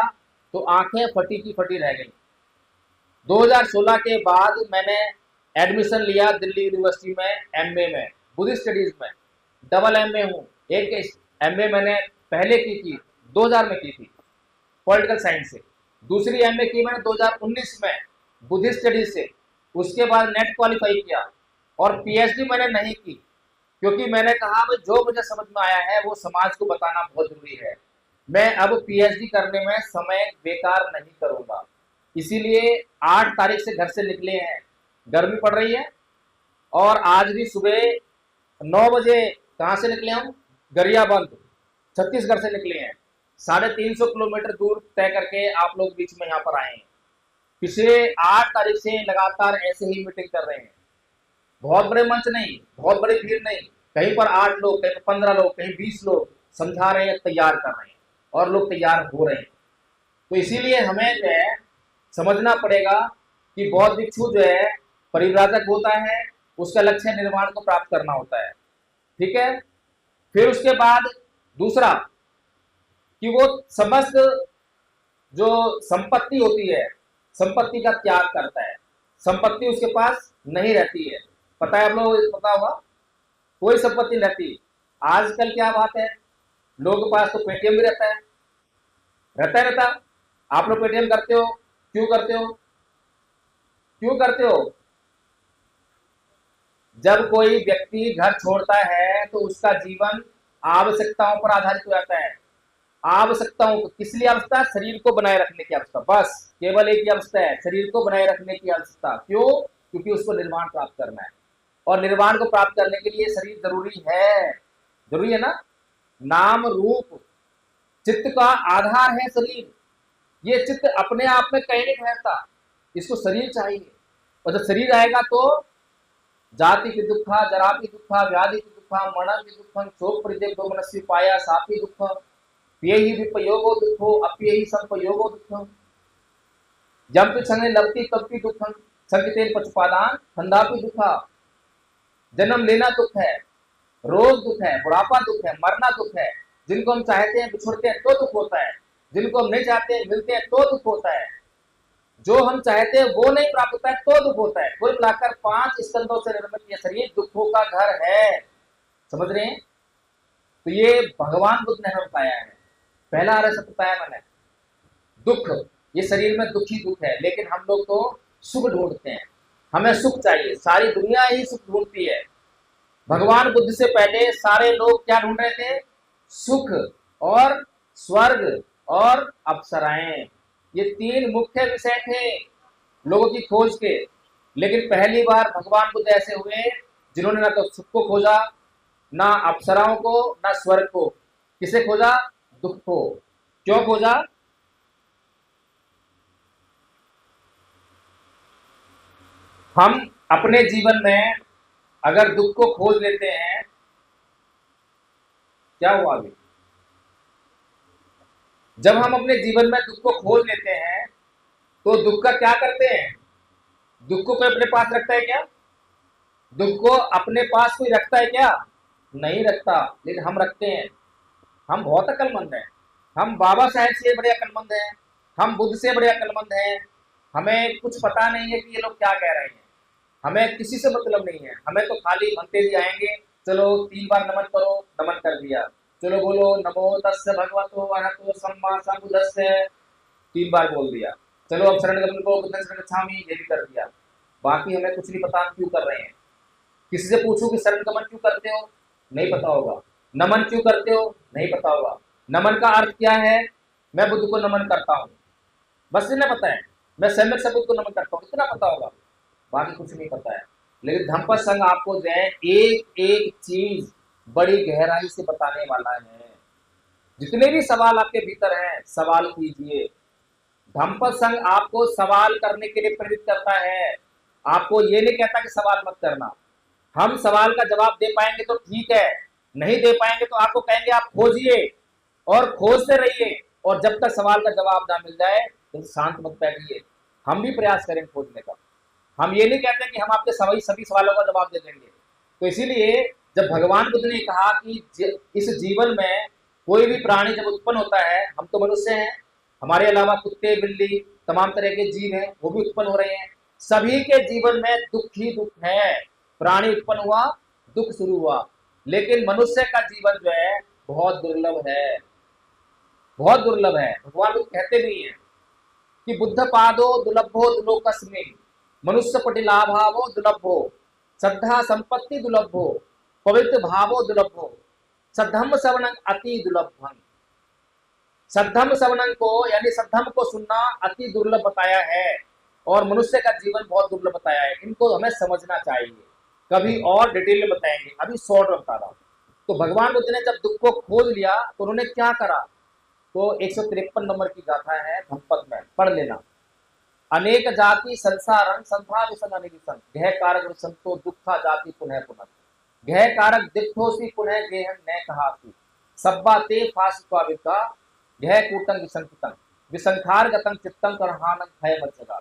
[SPEAKER 1] तो आंखें फटी की फटी रह गई। 2016 के बाद मैंने एडमिशन लिया दिल्ली यूनिवर्सिटी में, एमए में, बुद्धिस्ट स्टडीज में, डबल एमए हूँ। एक एमए मैंने पहले की थी, 2000 में की थी, पॉलिटिकल साइंस से। दूसरी एमए की मैंने 2019 में बुद्धिस्ट स्टडीज से। उसके बाद नेट क्वालिफाई किया, और पीएचडी मैंने नहीं की, क्योंकि मैंने कहा भाई जो मुझे समझ में आया है वो समाज को बताना बहुत जरूरी है। मैं अब पीएचडी करने में समय बेकार नहीं करूंगा, इसीलिए 8 तारीख से घर से निकले हैं। गर्मी पड़ रही है, और आज भी सुबह 9 बजे कहाँ से निकले हम? गरियाबंद, छत्तीसगढ़ से निकले हैं। 350 किलोमीटर दूर तय करके आप लोग बीच में यहाँ पर आए हैं। पिछले 8 तारीख से लगातार ऐसे ही मीटिंग कर रहे हैं। बहुत बड़े मंच नहीं, बहुत बड़ी भीड़ नहीं, कहीं पर 8 लोग, कहीं पर 15 लोग, कहीं 20 लोग समझा रहे हैं, तैयार कर रहे हैं, और लोग तैयार हो रहे हैं। तो इसीलिए हमें जो है समझना पड़ेगा कि बौद्ध भिक्षु जो है परिव्राजक होता है, उसका लक्ष्य निर्वाण को प्राप्त करना होता है। ठीक है। फिर उसके बाद दूसरा कि वो समस्त जो संपत्ति होती है, संपत्ति का त्याग करता है। संपत्ति उसके पास नहीं रहती है, पता है आप लोगों को, पता होगा, कोई संपत्ति नहीं रहती। आजकल क्या बात है, लोगों के पास तो पेटीएम भी रहता है, रहता। आप लोग पेटीएम करते हो, क्यों करते हो? क्यों करते हो? जब कोई व्यक्ति घर छोड़ता है तो उसका जीवन आवश्यकताओं पर आधारित हो जाता है। आवश्यकताओं को, किस लिए आवश्यकता? शरीर को बनाए रखने की आवश्यकता, बस केवल एक ही आवश्यकता है, शरीर को बनाए रखने की आवश्यकता। क्यों? क्योंकि उसको निर्वाण प्राप्त करना है, और निर्वाण को प्राप्त करने के लिए शरीर जरूरी है, जरूरी है ना। नाम रूप चित्त का आधार है शरीर। ये चित्त अपने आप में कहीं नहीं ठहरता, इसको शरीर चाहिए। और जब शरीर आएगा तो जाति की दुखा, जरा की दुखा, व्याधि की दुखा, मरण की दुखम, शोक परिदेव दो मनस्वी पाया सापी दुखम, पियहि विपयोगो दुखो, अपियहि संपयोगो दुखम, जंपि संगे लवती तपति दुखम, संकितेन पचुपादान ठंडापि दुखा। जन्म लेना दुख है, रोग दुख है, बुढ़ापा दुख है, मरना दुख है। जिनको हम चाहते हैं बिछुड़ते हैं तो दुख होता है, जिनको हम नहीं चाहते मिलते हैं तो दुख होता है, जो हम चाहते हैं वो नहीं प्राप्त होता है तो दुख होता है। कुल मिलाकर 5 स्कंदों से निर्मित ये शरीर दुखों का घर है। समझ रहे हैं? तो ये भगवान बुद्ध ने हमें बताया है। पहला आर्य सत्य बताया मैंने, दुख, ये शरीर में दुख ही दुख है, लेकिन हम लोग तो सुख ढूंढते हैं, हमें सुख चाहिए, सारी दुनिया ही सुख ढूंढती है। भगवान बुद्ध से पहले सारे लोग क्या ढूंढ रहे थे? सुख और स्वर्ग और अप्सराएं, ये 3 मुख्य विषय थे। लोगों की खोज के, लेकिन पहली बार भगवान बुद्ध ऐसे हुए जिन्होंने ना तो सुख को खोजा, ना अप्सराओं को, ना स्वर्ग को। किसे खोजा? दुख को। क्यों खोजा? हम अपने जीवन में अगर दुख को खोज लेते हैं, क्या हुआ अभी? जब हम अपने जीवन में दुख को खोज लेते हैं तो दुख का क्या करते हैं? दुख को कोई अपने पास रखता है क्या? दुख को अपने पास कोई रखता है क्या? नहीं रखता, लेकिन हम रखते हैं। हम बहुत अक्लमंद हैं। हम बाबा साहेब से बड़े अक्लमंद हैं, हम बुद्ध से बड़े अक्लमंद हैं। हमें कुछ पता नहीं है कि ये लोग क्या कह रहे हैं। हमें किसी से मतलब नहीं है, हमें तो खाली भक्ति जी आएंगे, चलो 3 बार नमन करो, नमन कर दिया, चलो बोलो नमो तस्य भगवतो अरहतो सम्मा सम्बुद्धस्य, 3 बार बोल दिया, चलो अब शरण गमन को बुद्धं शरण गच्छामि, ये भी कर दिया। बाकी हमें कुछ नहीं पता हम क्यों कर रहे हैं। किसी से पूछो कि शरण गमन क्यों करते हो, नहीं पता होगा। नमन क्यों करते हो, नहीं पता होगा। नमन का अर्थ क्या है? मैं बुद्ध को नमन करता हूँ, बस इतना पता है। मैं सम्यक सबूत को नमन करता हूँ, इतना पता होगा, बाकी कुछ नहीं पता है। लेकिन धम्मपद संघ आपको जो है एक एक चीज बड़ी गहराई से बताने वाला है। जितने भी सवाल आपके भीतर हैं, सवाल कीजिए। धम्मपद संघ आपको सवाल करने के लिए प्रेरित करता है, आपको ये नहीं कहता कि सवाल मत करना। हम सवाल का जवाब दे पाएंगे तो ठीक है, नहीं दे पाएंगे तो आपको कहेंगे आप खोजिए और खोजते रहिए, और जब तक सवाल का जवाब ना मिल जाए तो शांत मत बैठिए। हम भी प्रयास करें खोजने का। हम ये नहीं कहते कि हम आपके सभी सवालों का जवाब दे देंगे। तो इसीलिए जब भगवान बुद्ध ने कहा कि इस जीवन में कोई भी प्राणी जब उत्पन्न होता है, हम तो मनुष्य हैं, हमारे अलावा कुत्ते बिल्ली तमाम तरह के जीव हैं, वो भी उत्पन्न हो रहे हैं, सभी के जीवन में दुख ही दुख है। प्राणी उत्पन्न हुआ, दुख शुरू हुआ, लेकिन मनुष्य का जीवन जो है बहुत दुर्लभ है, बहुत दुर्लभ है। भगवान बुद्ध कहते भी हैं कि बुद्ध पादो दुर्लभो दुलोकस्मिन्, मनुष्य पटिलाभावो दुर्लभो, श्रद्धा संपत्ति दुर्लभो, पवित्र भावो दुर्लभो, सद्धम्म श्रवणं अति दुर्लभं। सद्धम्म श्रवणं को यानी सद्धम्म को सुनना अति दुर्लभ बताया है, और मनुष्य का जीवन बहुत दुर्लभ बताया है। इनको हमें समझना चाहिए, कभी और डिटेल में बताएंगे, अभी शॉर्ट में बता रहा हूँ। तो भगवान बुद्ध ने जब दुख को खोज लिया तो उन्होंने क्या करा? तो 153 नंबर की गाथा है धम्मपद में, पढ़ लेना। अनेक जाति संसारं संधा विसन अनिविसन, गह कारक विसंतो दुखा जाति पुनः पुनः, गह कारक दिक्थोसी पुनः गेहन न कहासी, सब्बा ते फासित्वा विद्या, गह कूटं विसंकितं, विसंखार गतं चित्तं करहानं भय मत जगा।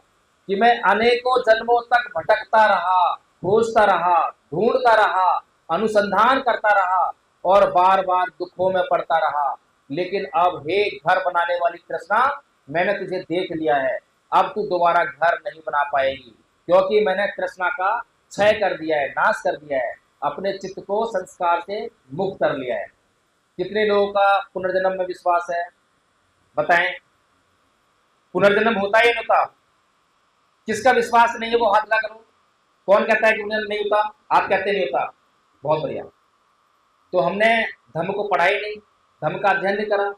[SPEAKER 1] कि मैं अनेकों जन्मों तक भटकता रहा, खोजता रहा, ढूंढता रहा, अनुसंधान करता रहा, और बार बार दुखों में पड़ता रहा, लेकिन अब हे घर बनाने वाली कृष्णा, मैंने तुझे देख लिया है, अब तू दोबारा घर नहीं बना पाएगी, क्योंकि मैंने कृष्णा का क्षय कर दिया है, नाश कर दिया है, अपने चित्त को संस्कार से मुक्त कर लिया है। कितने लोगों का पुनर्जन्म में विश्वास है? बताएं, पुनर्जन्म होता है या नहीं होता? किसका विश्वास नहीं है वो हाथ ला करो। कौन कहता है कि पुनर्जन्म नहीं होता? आप कहते नहीं होता, बहुत बढ़िया। तो हमने धर्म को पढ़ा ही नहीं, धर्म का अध्ययन नहीं करा,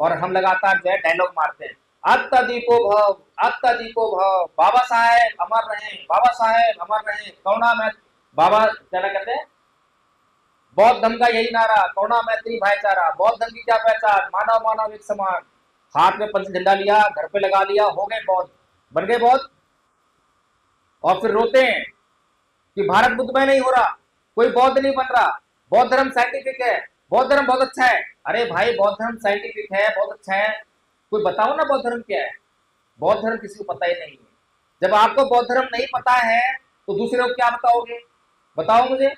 [SPEAKER 1] और हम लगातार जो है डायलॉग मारते हैं, अत्तदीपो भव, अत्तदीपो भव, बाबा साहेब अमर रहे, बाबा साहेब अमर रहे, करुणा में बाबा क्या कहते हैं, बौद्ध धर्म का यही नारा, करुणा मैत्री भाईचारा। बौद्ध धर्म की क्या पहचान? मानव मानव एक समान। हाथ में पंच झंडा लिया, घर पे लगा लिया, हो गए बौद्ध, बन गए बौद्ध, और फिर रोते हैं कि भारत बुद्धमय नहीं हो रहा, कोई बौद्ध नहीं बन रहा, बौद्ध धर्म साइंटिफिक है, बौद्ध धर्म बहुत अच्छा है। अरे भाई, बौद्ध धर्म साइंटिफिक है, बहुत अच्छा है, कोई बताओ ना बौद्ध धर्म क्या है। बौद्ध धर्म किसी को पता ही नहीं है। जब आपको बौद्ध धर्म नहीं पता है तो दूसरे को क्या बताओगे? बताओ मुझे।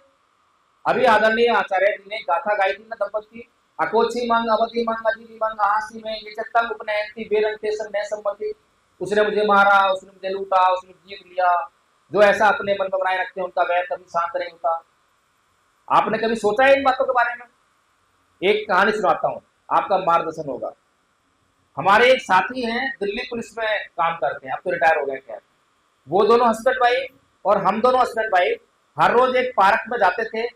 [SPEAKER 1] अभी आदरणीय आचार्य जी ने गाथा गाई थी ना धम्मपद की, अकोची मंग अवधि मंग अजीबी मंग आहासी में ये चत्तम उपनयंती बेरंग तेसर न सम्मति। उसने मुझे मारा, उसने मुझे लूटा, उसने जीत लिया। जो ऐसा अपने मन में बनाए रखते हैं उनका वैर कभी शांत नहीं होता। आपने कभी सोचा है इन बातों के बारे में? एक कहानी सुनाता हूँ, आपका मार्गदर्शन होगा। हमारे एक साथी हैं, दिल्ली पुलिस में काम करते हैं, अब तो रिटायर हो गए खैर। वो दोनों हस्बैंड वाइफ और हम दोनों हस्बैंड वाइफ हर रोज एक पार्क में जाते थे,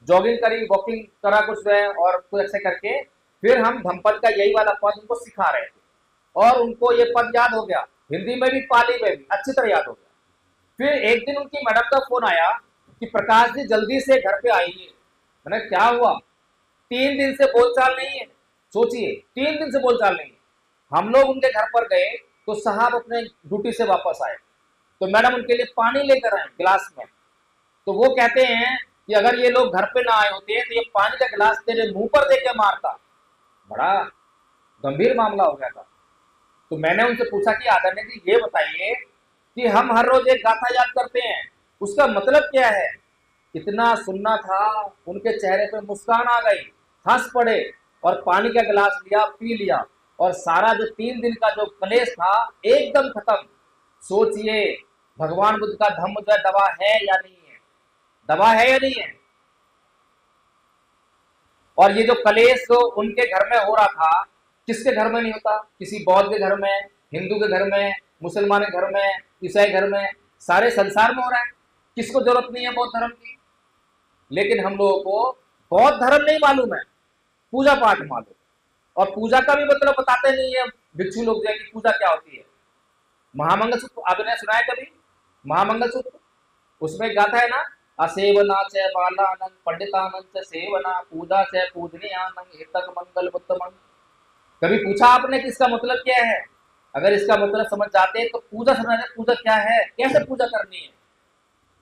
[SPEAKER 1] जॉगिंग करी, वॉकिंग करा कुछ है, और कुछ ऐसे करके फिर हम धम्मपद का यही वाला पद उनको सिखा रहे थे, और उनको ये पद याद हो गया। हिंदी में भी, पाली में भी अच्छी तरह याद हो गया। फिर एक दिन उनकी मैडम का फोन आया कि प्रकाश जी जल्दी से घर पे आइए। मैंने क्या हुआ? 3 दिन से बोलचाल नहीं है। सोचिए, 3 दिन से बोलचाल नहीं है। हम लोग उनके घर पर गए तो साहब अपने ड्यूटी से वापस आए, तो मैडम उनके लिए पानी लेकर आए गिलास में। तो वो कहते हैं कि अगर ये लोग घर पे ना आए होते तो ये पानी का गिलास तेरे मुंह पर देके मारता। बड़ा गंभीर मामला हो गया था। तो मैंने उनसे पूछा कि आदरणीय जी ये बताइए कि हम हर रोज एक गाथा याद करते हैं, उसका मतलब क्या है? इतना सुनना था, उनके चेहरे पे मुस्कान आ गई, हंस पड़े और पानी का गिलास लिया, पी लिया और सारा जो 3 दिन का जो कलेश था एकदम खत्म। सोचिए, भगवान बुद्ध का धम्म जो है दवा है या नहीं है? दवा है या नहीं है? और ये जो कलेश जो उनके घर में हो रहा था, किसके घर में नहीं होता? किसी बौद्ध के घर में, हिंदू के घर में, मुसलमान के घर में, ईसाई घर में, सारे संसार में हो रहा है। किसको जरूरत नहीं है बौद्ध धर्म की? लेकिन हम लोगों को बौद्ध धर्म नहीं मालूम है, पूजा पाठ मालूम। और पूजा का भी मतलब बताते नहीं है भिक्षु लोग जो है कि पूजा क्या होती है। महामंगल सूत्र आपने सुना है कभी? महामंगल सूत्र, उसमें गाथा है ना, असेवना च बालानंद पंडितानंद च सेवना पूजा च पूजनीयानंद हितक मंगल उत्तमं। कभी पूछा आपने कि इसका मतलब क्या है? अगर इसका मतलब समझ जाते तो पूजा समझ जाते, पूजा क्या है, कैसे पूजा करनी है।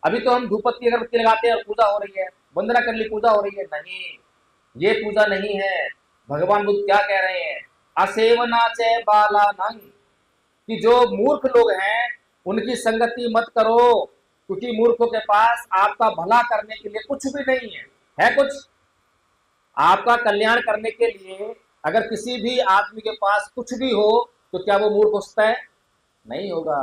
[SPEAKER 1] अभी तो हम धूपबत्ती अगरबत्ती लगाते हैं और पूजा हो रही है, वंदना कर ली पूजा हो रही है। नहीं, ये पूजा नहीं है। भगवान बुद्ध क्या कह रहे हैं? असेवना च बालानंद, कि जो मूर्ख लोग हैं उनकी संगति मत करो, क्योंकि मूर्खों के पास आपका भला करने के लिए कुछ भी नहीं है। है कुछ? आपका कल्याण करने के लिए अगर किसी भी आदमी के पास कुछ भी हो तो क्या वो मूर्ख हो सकता है? नहीं होगा।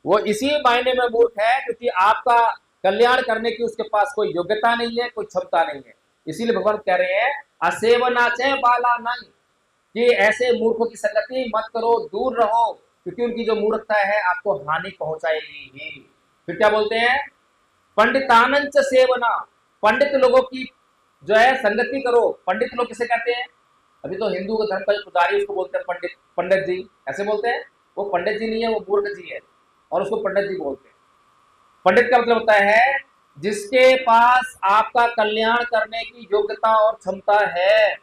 [SPEAKER 1] वो इसी मायने में मूर्ख है क्योंकि आपका कल्याण करने की उसके पास कोई योग्यता नहीं है, कोई क्षमता नहीं है। इसीलिए भगवान कह रहे हैं असेवनाचे बालानंद, कि ऐसे मूर्खों की संगति मत करो, दूर रहो, क्योंकि उनकी जो मूर्खता है आपको हानि पहुंचाएगी ही। फिर क्या बोलते हैं? पंडितानंद च सेवना, पंडित लोगों की जो है संगति करो। पंडित लोग किसे कहते हैं? अभी तो हिंदू के धर्म का पुजारी उसको बोलते हैं पंडित, पंडित जी ऐसे बोलते हैं। वो पंडित जी नहीं है, वो मूर्ख जी है और उसको पंडित जी बोलते हैं। पंडित का मतलब होता है जिसके पास आपका कल्याण करने की योग्यता और क्षमता है,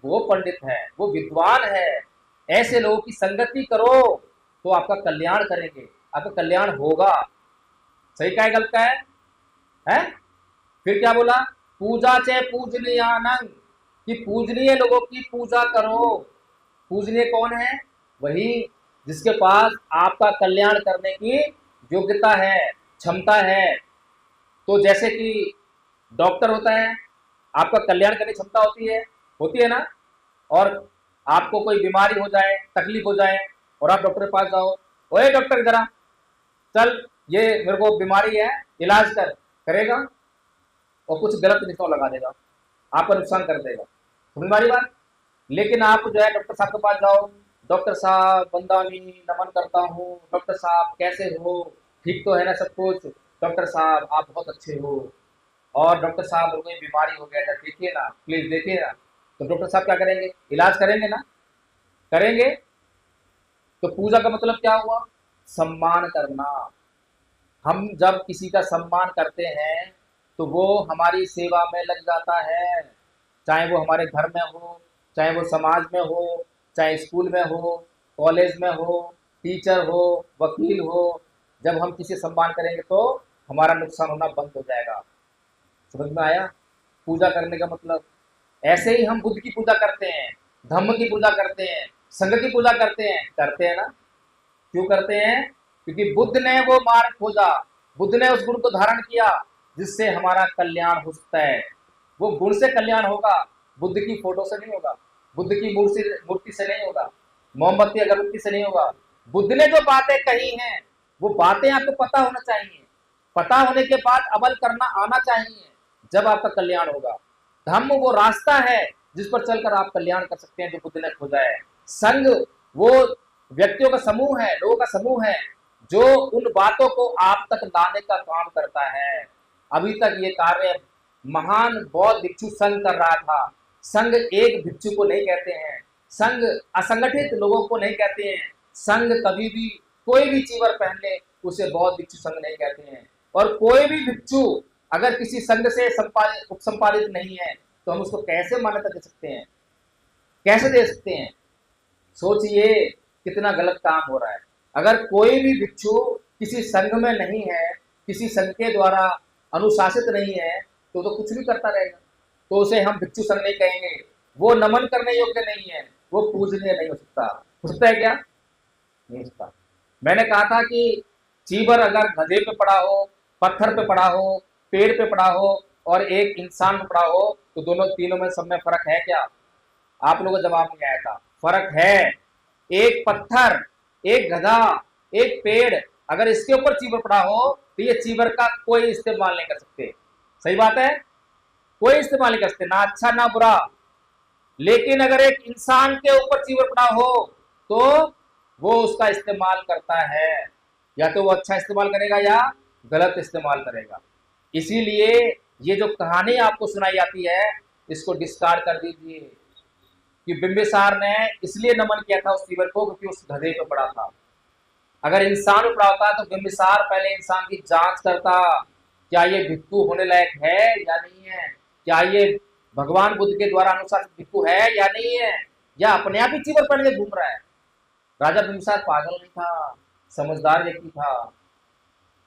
[SPEAKER 1] वो पंडित है, वो विद्वान है। ऐसे लोगों की संगति करो तो आपका कल्याण करेंगे, आपका कल्याण होगा। सही का है गलत का है? फिर क्या बोला? पूजा चे पूजनीयानंद, कि पूजनीय लोगों की पूजा करो। पूजनीय कौन है? वही जिसके पास आपका कल्याण करने की योग्यता है, क्षमता है। तो जैसे कि डॉक्टर होता है, आपका कल्याण करने की क्षमता होती है ना। और आपको कोई बीमारी हो जाए, तकलीफ हो जाए और आप डॉक्टर के पास जाओ, ओए डॉक्टर जरा चल, ये मेरे को बीमारी है, इलाज करेगा और कुछ गलत निशान लगा देगा, आपका नुकसान कर देगा। समझ में आ रही बात? लेकिन आप जो है डॉक्टर साहब के पास जाओ, डॉक्टर साहब बंदानी नमन करता हूँ, डॉक्टर साहब कैसे हो, ठीक तो है ना सब कुछ? डॉक्टर साहब आप बहुत अच्छे हो, और डॉक्टर साहब मेरे को ये बीमारी हो गया था, देखिए ना प्लीज देखिए ना। तो डॉक्टर साहब क्या करेंगे? इलाज करेंगे ना, करेंगे। तो पूजा का मतलब क्या हुआ? सम्मान करना। हम जब किसी का सम्मान करते हैं तो वो हमारी सेवा में लग जाता है, चाहे वो हमारे घर में हो, चाहे वो समाज में हो, चाहे स्कूल में हो, कॉलेज में हो, टीचर हो, वकील हो। जब हम किसी सम्मान करेंगे तो हमारा नुकसान होना बंद हो जाएगा। समझ में आया पूजा करने का मतलब? ऐसे ही हम बुद्ध की पूजा करते हैं, धम्म की पूजा करते हैं, संघ की पूजा करते हैं ना। क्यों करते हैं? क्योंकि बुद्ध ने वो मार्ग खोजा, बुद्ध ने उस गुण को धारण किया जिससे हमारा कल्याण हो सकता है। वो गुण से कल्याण होगा, बुद्ध की फोटो से नहीं होगा, बुद्ध की मूर्ति से नहीं होगा, मोमबत्ती अगरबत्ती से नहीं होगा। बुद्ध ने जो बातें कही हैं वो बातें आपको पता होना चाहिए, पता होने के बाद अमल करना आना चाहिए, जब आपका कल्याण होगा। धम्म वो रास्ता है जिस पर चलकर आप कल्याण कर सकते हैं, जो बुद्ध ने खोजा है। संघ वो व्यक्तियों का समूह है, लोगों का समूह है, जो उन बातों को आप तक लाने का काम करता है। अभी तक ये कार्य महान बौद्ध भिक्षु संघ कर रहा था। संघ एक भिक्षु को नहीं कहते हैं, संघ असंगठित लोगों को नहीं कहते हैं, संघ कभी भी कोई भी चीवर पहन ले उसे बौद्ध भिक्षु संघ नहीं कहते हैं। और कोई भी भिक्षु अगर किसी संघ से उपसंपादित नहीं है तो हम उसको कैसे मान्यता दे सकते हैं, कैसे दे सकते हैं? सोचिए कितना गलत काम हो रहा है। अगर कोई भी भिक्षु किसी संघ में नहीं है, किसी संघ के द्वारा अनुशासित नहीं है, तो कुछ भी करता रहेगा, तो उसे हम भिक्षु संघ नहीं कहेंगे। वो नमन करने योग्य नहीं है, वो पूजनीय नहीं हो सकता है क्या? नहीं सकता। मैंने कहा था कि चीवर अगर गधे पे पड़ा हो, पत्थर पे पड़ा हो, पेड़ पे पड़ा हो और एक इंसान पे पड़ा हो, तो दोनों तीनों में सब में फर्क है क्या? आप लोगों को जवाब नहीं आया था। फर्क है। एक पत्थर, एक गधा, एक पेड़, अगर इसके ऊपर चीवर पड़ा हो तो ये चीवर का कोई इस्तेमाल नहीं कर सकते। सही बात है, कोई इस्तेमाल नहीं कर सकते, ना अच्छा ना बुरा। लेकिन अगर एक इंसान के ऊपर चीवर पड़ा हो तो वो उसका इस्तेमाल करता है, या तो वो अच्छा इस्तेमाल करेगा या गलत इस्तेमाल करेगा। इसीलिए ये जो कहानी आपको सुनाई जाती है इसको डिस्कार्ड कर दीजिए कि बिंबिसार ने इसलिए नमन किया था उस चीवर को क्योंकि उस गधे पे पड़ा था। अगर इंसान पे पड़ा होता तो बिंबिसार पहले इंसान की जांच करता, क्या ये भिक्षु होने लायक है या नहीं है, क्या ये भगवान बुद्ध के द्वारा अनुशासित भिक्षु है या नहीं है, या अपने आप ही चीवर पहन के घूम रहा है। राजा बिंबिसार पागल नहीं था, समझदार व्यक्ति था।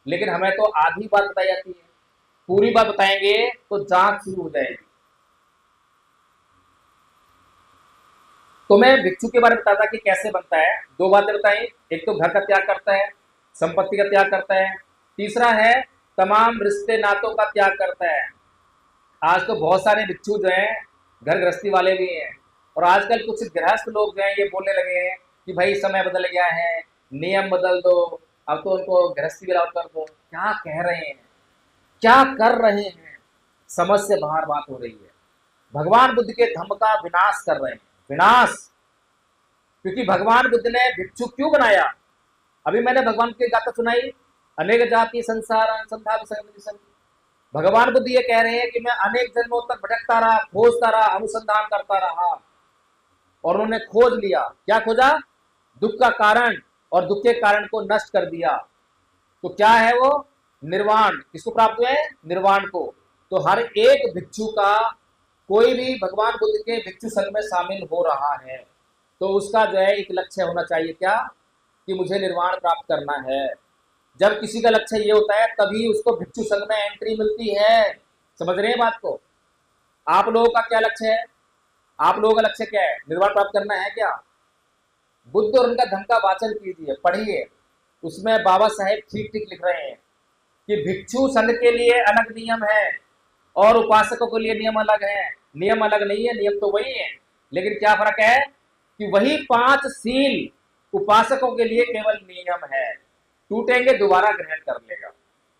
[SPEAKER 1] लेकिन हमें तो आधी बात बताई जाती है, पूरी बात बताएंगे तो जांच शुरू हो जाएगी। तो मैं भिक्षु के बारे में बताता कि कैसे बनता है। दो बातें बताई, एक तो घर का त्याग करता है, संपत्ति का त्याग करता है, तीसरा है तमाम रिश्ते नातों का त्याग करता है। आज तो बहुत सारे भिक्षु जो हैं घर गृहस्थी वाले भी हैं, और आजकल कुछ गृहस्थ लोग जो हैं ये बोलने लगे हैं कि भाई समय बदल गया है, नियम बदल दो, अब तो उनको गृहस्थी विराम कर दो। क्या कह रहे हैं, क्या कर रहे हैं? समझ से बाहर बात हो रही है। भगवान बुद्ध के धम्म का विनाश कर रहे हैं, विनाश। क्योंकि भगवान बुद्ध ने भिक्षु क्यों बनाया? अभी मैंने भगवान की गाथा सुनाई, अनेक जाति संसार अनुसंधान। भगवान बुद्ध ये कह रहे हैं कि मैं अनेक जन्मों तक भटकता रहा, खोजता रहा, अनुसंधान करता रहा, और उन्होंने खोज लिया। क्या खोजा? दुख का कारण, और दुख के कारण को नष्ट कर दिया। तो क्या है वो? निर्वाण। किसको प्राप्त हुआ है? निर्वाण को। तो हर एक भिक्षु का, कोई भी भगवान बुद्ध के भिक्षु संघ में शामिल हो रहा है तो उसका जो है एक लक्ष्य होना चाहिए, क्या? कि मुझे निर्वाण प्राप्त करना है। जब किसी का लक्ष्य ये होता है तभी उसको भिक्षु संघ में एंट्री मिलती है। समझ रहे हैं बात को? आप लोगों का क्या लक्ष्य है? आप लोगों का लक्ष्य क्या है? निर्वाण प्राप्त करना है क्या? बुद्ध और उनका धम्म का वाचन कीजिए, पढ़िए। उसमें बाबा साहेब ठीक ठीक लिख रहे हैं कि भिक्षु संघ के लिए अलग नियम है और उपासकों के लिए नियम अलग है। नियम अलग नहीं है, नियम तो वही है, लेकिन क्या फर्क है कि वही 5 सील उपासकों के लिए केवल नियम है, टूटेंगे दोबारा ग्रहण कर लेगा।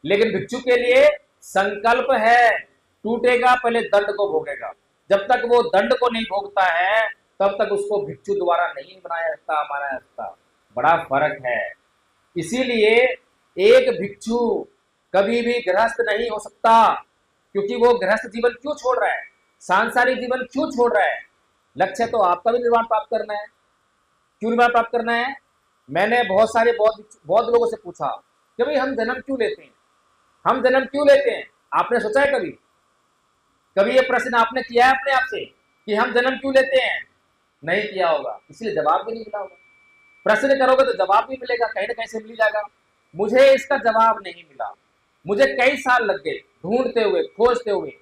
[SPEAKER 1] लेकिन भिक्षु के लिए संकल्प है, टूटेगा पहले दंड को भोगेगा। जब तक वो दंड को नहीं भोगता है तब तक उसको भिक्षु द्वारा नहीं बनाया जाता, माना जाता। बड़ा फर्क है। इसीलिए एक भिक्षु कभी भी गृहस्थ नहीं हो सकता, क्योंकि वो गृहस्थ जीवन क्यों छोड़ रहा है, सांसारिक जीवन क्यों छोड़ रहा है? लक्ष्य तो आपका भी निर्वाण प्राप्त करना है। क्यों निर्वाण प्राप्त करना है? मैंने बहुत सारे बौद्ध लोगों से पूछा कि भाई हम जन्म क्यों लेते हैं, हम जन्म क्यों लेते हैं? आपने सोचा है कभी? कभी ये प्रश्न आपने किया है अपने आप से कि हम जन्म क्यों लेते हैं? नहीं किया होगा, इसलिए जवाब भी नहीं मिला होगा। प्रश्न करोगे तो जवाब भी मिलेगा, कहीं ना कहीं से मिल जाएगा। मुझे इसका जवाब नहीं मिला, मुझे कई साल लग गए ढूंढते हुए, खोजते हुए,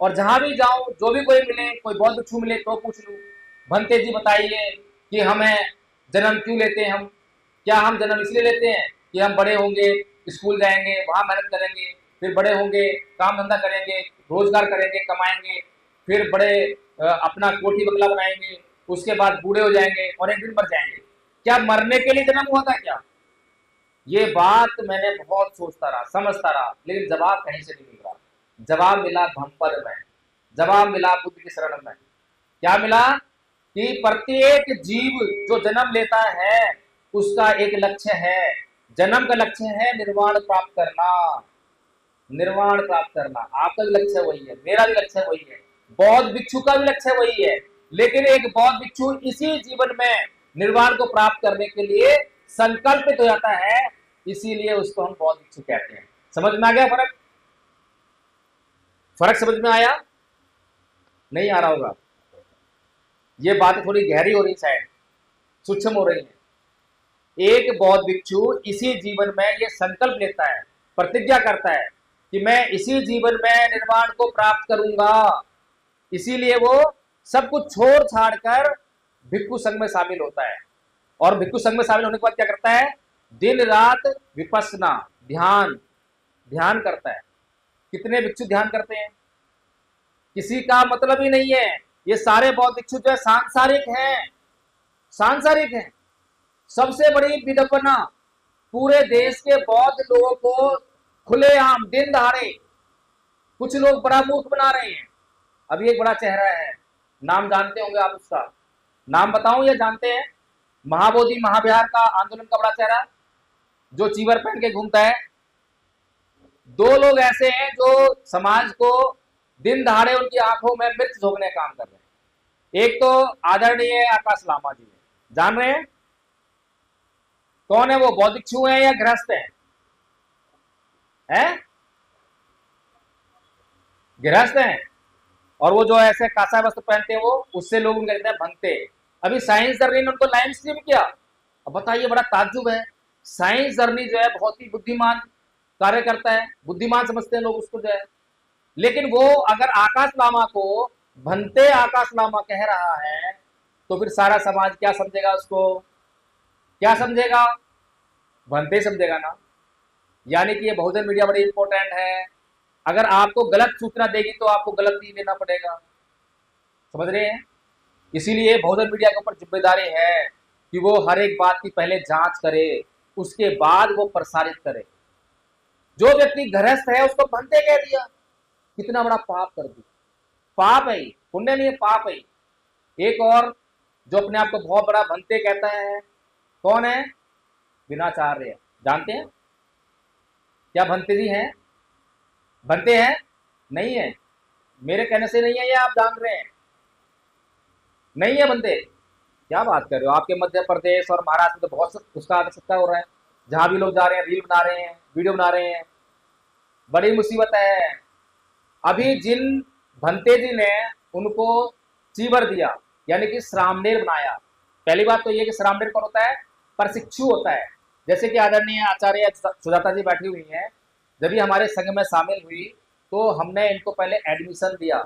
[SPEAKER 1] और जहां भी जाऊं, जो भी कोई मिले, कोई बौद्ध भिक्षु मिले तो पूछ लूं, भंते जी बताइए कि हमें जन्म क्यों लेते हैं हम? क्या हम जन्म इसलिए लेते हैं कि हम बड़े होंगे, स्कूल जाएंगे, वहां मेहनत करेंगे, फिर बड़े होंगे, काम धंधा करेंगे, रोजगार करेंगे, कमाएंगे, फिर बड़े अपना कोठी बंगला बनाएंगे, उसके बाद बूढ़े हो जाएंगे और एक दिन मर जाएंगे। क्या मरने के लिए जन्म हुआ था क्या? ये बात मैंने बहुत सोचता रहा, समझता रहा, लेकिन जवाब कहीं से नहीं मिल रहा। जवाब मिला धम्मपद में, जवाब मिला बुद्ध की शरण में। क्या मिला? कि प्रत्येक जीव जो जन्म लेता है उसका एक लक्ष्य है। जन्म का लक्ष्य है निर्वाण प्राप्त करना, निर्वाण प्राप्त करना। आपका भी लक्ष्य वही है, मेरा भी लक्ष्य वही है, बौद्ध भिक्षु का भी लक्ष्य वही है। लेकिन एक बौद्ध भिक्षु इसी जीवन में निर्वाण को प्राप्त करने के लिए संकल्पित हो जाता है, इसीलिए उसको हम बौद्ध भिक्षु कहते हैं। समझ में आ गया फर्क? फर्क समझ में आया? नहीं आ रहा होगा। ये बात थोड़ी गहरी हो रही, शायद सूक्ष्म हो रही है। एक बौद्ध भिक्षु इसी जीवन में ये संकल्प लेता है, प्रतिज्ञा करता है कि मैं इसी जीवन में निर्वाण को प्राप्त करूंगा। इसीलिए वो सब कुछ छोड़ छाड़ कर भिक्षु संघ में शामिल होता है। और भिक्षु संघ में शामिल होने के बाद क्या करता है? दिन रात विपස්සना, ध्यान करता है। कितने भिक्षु ध्यान करते हैं? किसी का मतलब ही नहीं है। ये सारे बौद्ध भिक्षु जो है सांसारिक हैं। सबसे बड़ी विडंबना, पूरे देश के बौद्ध लोगों को खुलेआम दिन दहाड़े कुछ लोग बड़ा मूर्ख बना रहे हैं। अभी एक बड़ा चेहरा है, नाम जानते होंगे आप उसका, नाम बताऊं या जानते हैं? महाबोधि महाविहार का आंदोलन का बड़ा चेहरा जो चीवर पहन के घूमता है। दो लोग ऐसे हैं जो समाज को दिन दहाड़े उनकी आंखों में मिर्च झोंकने का काम कर रहे हैं। एक तो आदरणीय आकाश लामा जी है, जान रहे हैं कौन है वो? बौद्ध भिक्षु हैं या गृहस्थ हैं? गृहस्थ हैं। और वो जो ऐसे कासा वस्त्र पहनते हैं, वो उससे लोग उनको कहते हैं भंगते। अभी साइंस जर्नी ने उनको लाइव स्ट्रीम किया। अब बताइए, बड़ा ताज्जुब है। साइंस जर्नी जो है बहुत ही बुद्धिमान कार्य करता है, बुद्धिमान समझते हैं लोग उसको जो है। लेकिन वो अगर आकाश लामा को भंते आकाश लामा कह रहा है, तो फिर सारा समाज क्या समझेगा उसको? क्या समझेगा? भंते समझेगा ना। यानी कि ये बहुजन मीडिया बड़ी इंपॉर्टेंट है। अगर आपको गलत सूचना देगी तो आपको गलत ही लेना पड़ेगा। समझ रहे हैं? इसीलिए बहुजन मीडिया के ऊपर जिम्मेदारी है कि वो हर एक बात की पहले जांच करे, उसके बाद वो प्रसारित करे। जो व्यक्ति गृहस्थ है उसको भंते कह दिया, कितना बड़ा पाप कर दिया। पाप है, पुण्य नहीं है, पाप है। एक और जो अपने आप को बहुत बड़ा भंते कहता है, कौन है? विनाचार्य। जानते हैं क्या भंते जी हैं? भंते हैं? नहीं है, मेरे कहने से नहीं है, ये आप जान रहे हैं। नहीं है भंते। क्या बात कर रहे हो? आपके मध्य प्रदेश और महाराष्ट्र में तो बहुत उसका आवश्यकता हो रहा है। जहां भी लोग जा रहे हैं रील बना रहे हैं, वीडियो बना रहे हैं। बड़ी मुसीबत है। अभी जिन भंते जी ने उनको चीवर दिया, यानी कि श्रामणेर बनाया। पहली बात तो ये कि श्रामणेर कौन होता है? प्रशिक्षु होता है। जैसे कि आदरणीय आचार्य सुजाता जी बैठी हुई हैं, जब ये हमारे संघ में शामिल हुई तो हमने इनको पहले एडमिशन दिया।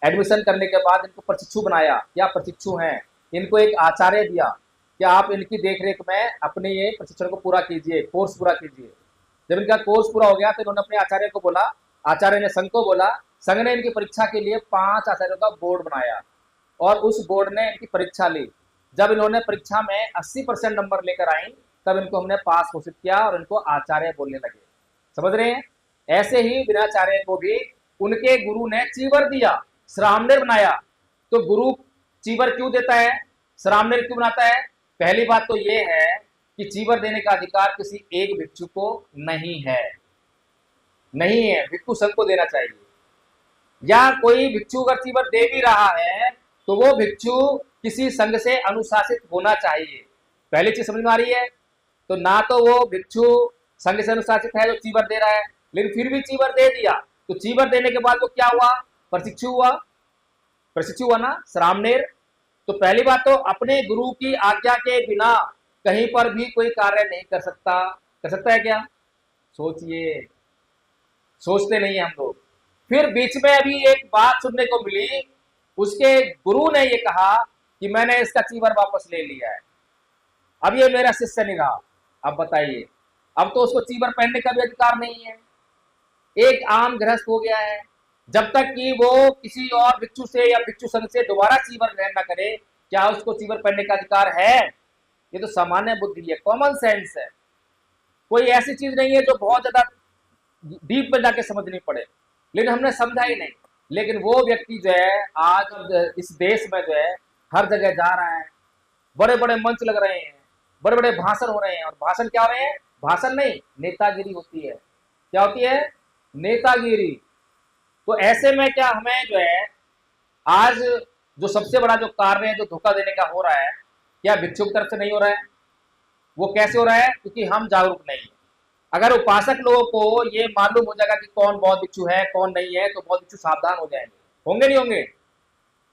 [SPEAKER 1] एडमिशन करने के बाद इनको प्रशिक्षु बनाया। क्या प्रशिक्षु हैं? इनको एक आचार्य दिया कि आप इनकी देखरेख में अपने ये प्रशिक्षण को पूरा कीजिए, कोर्स पूरा कीजिए। जब इनका कोर्स पूरा हो गया तो इन्होंने अपने आचार्य को बोला, आचार्य ने संघ को बोला, संघ ने इनकी परीक्षा के लिए 5 आचार्यों का बोर्ड बनाया और उस बोर्ड ने इनकी परीक्षा ली। जब इन्होंने परीक्षा में 80% नंबर लेकर आई, तब इनको हमने पास घोषित किया और इनको आचार्य बोलने लगे। समझ रहे हैं? ऐसे ही विनाचार्य को भी उनके गुरु ने चीवर दिया, श्रामणेर बनाया। तो गुरु चीवर क्यों देता है, श्रामणेर क्यों बनाता है? पहली बात तो ये है कि चीवर देने का अधिकार किसी एक भिक्षु को नहीं है। भिक्षु संघ को देना चाहिए। या कोई भिक्षु अगर चीवर दे भी रहा है तो वो भिक्षु किसी संघ से अनुशासित होना चाहिए। पहली चीज समझ में आ रही है? तो ना तो वो भिक्षु संघ से अनुशासित है जो चीवर दे रहा है, लेकिन फिर भी चीवर दे दिया, तो चीवर देने के बाद वो क्या हुआ? प्रशिक्षु हुआ ना, श्रामणेर। तो पहली बात तो अपने गुरु की आज्ञा के बिना कहीं पर भी कोई कार्य नहीं कर सकता। कर सकता है क्या? सोचिए, सोचते नहीं है हम लोग। फिर बीच में अभी एक बात सुनने को मिली, उसके गुरु ने ये कहा कि मैंने इसका चीवर वापस ले लिया है, अब ये मेरा शिष्य नहीं रहा। अब बताइए, अब तो उसको चीवर पहनने का भी अधिकार नहीं है, एक आम गृहस्थ हो गया है। जब तक कि वो किसी और भिक्षु से या भिक्षु संघ से दोबारा चीवर ग्रहण न करे, क्या उसको चीवर पहनने का अधिकार है? ये तो सामान्य बुद्धि है, कॉमन सेंस है। कोई ऐसी चीज नहीं है जो बहुत ज्यादा डीप में जाके समझनी पड़े, लेकिन हमने समझा ही नहीं। लेकिन वो व्यक्ति जो है आज इस देश में जो है हर जगह जा रहा है, बड़े बड़े मंच लग रहे हैं, बड़े बड़े भाषण हो रहे हैं। और भाषण क्या हो रहे हैं? भाषण नहीं, नेतागिरी होती है। क्या होती है? नेतागिरी। तो ऐसे में क्या हमें जो है आज जो सबसे बड़ा जो कार्य है जो धोखा देने का हो रहा है, क्या भिक्षु की तरफ से नहीं हो रहा है? वो कैसे हो रहा है? क्योंकि हम जागरूक नहीं है। अगर उपासक लोगों को ये मालूम हो जाएगा कि कौन बौद्ध भिक्षु है कौन नहीं है, तो बौद्ध भिक्षु सावधान हो जाएंगे। होंगे नहीं होंगे?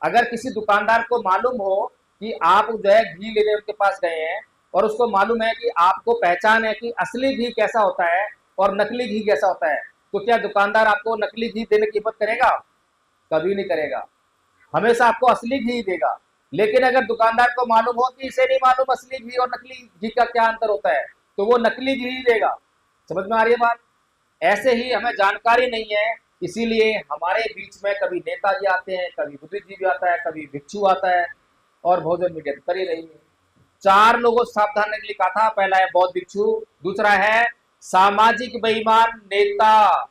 [SPEAKER 1] अगर किसी दुकानदार को मालूम हो कि आप जो है घी लेने उनके पास गए हैं, और उसको मालूम है कि आपको पहचान है कि असली घी कैसा होता है और नकली घी कैसा होता है, तो क्या दुकानदार आपको नकली घी देने की हिम्मत करेगा? कभी नहीं करेगा। हमेशा आपको असली घी देगा। लेकिन अगर दुकानदार को मालूम हो कि इसे नहीं मालूम असली घी और नकली घी का क्या अंतर होता है, तो वो नकली घी ही देगा। समझ में आ रही है बात? ऐसे ही हमें जानकारी नहीं है, इसीलिए हमारे बीच में कभी नेताजी आते हैं, कभी बुद्धिजीवी आता है, कभी भिक्षु आता है, और भोजन मीडिया कर ही रही है। 4 लोगों से सावधान रहने के लिए कहा था। पहला है बौद्ध भिक्षु, दूसरा है सामाजिक बेईमान नेता।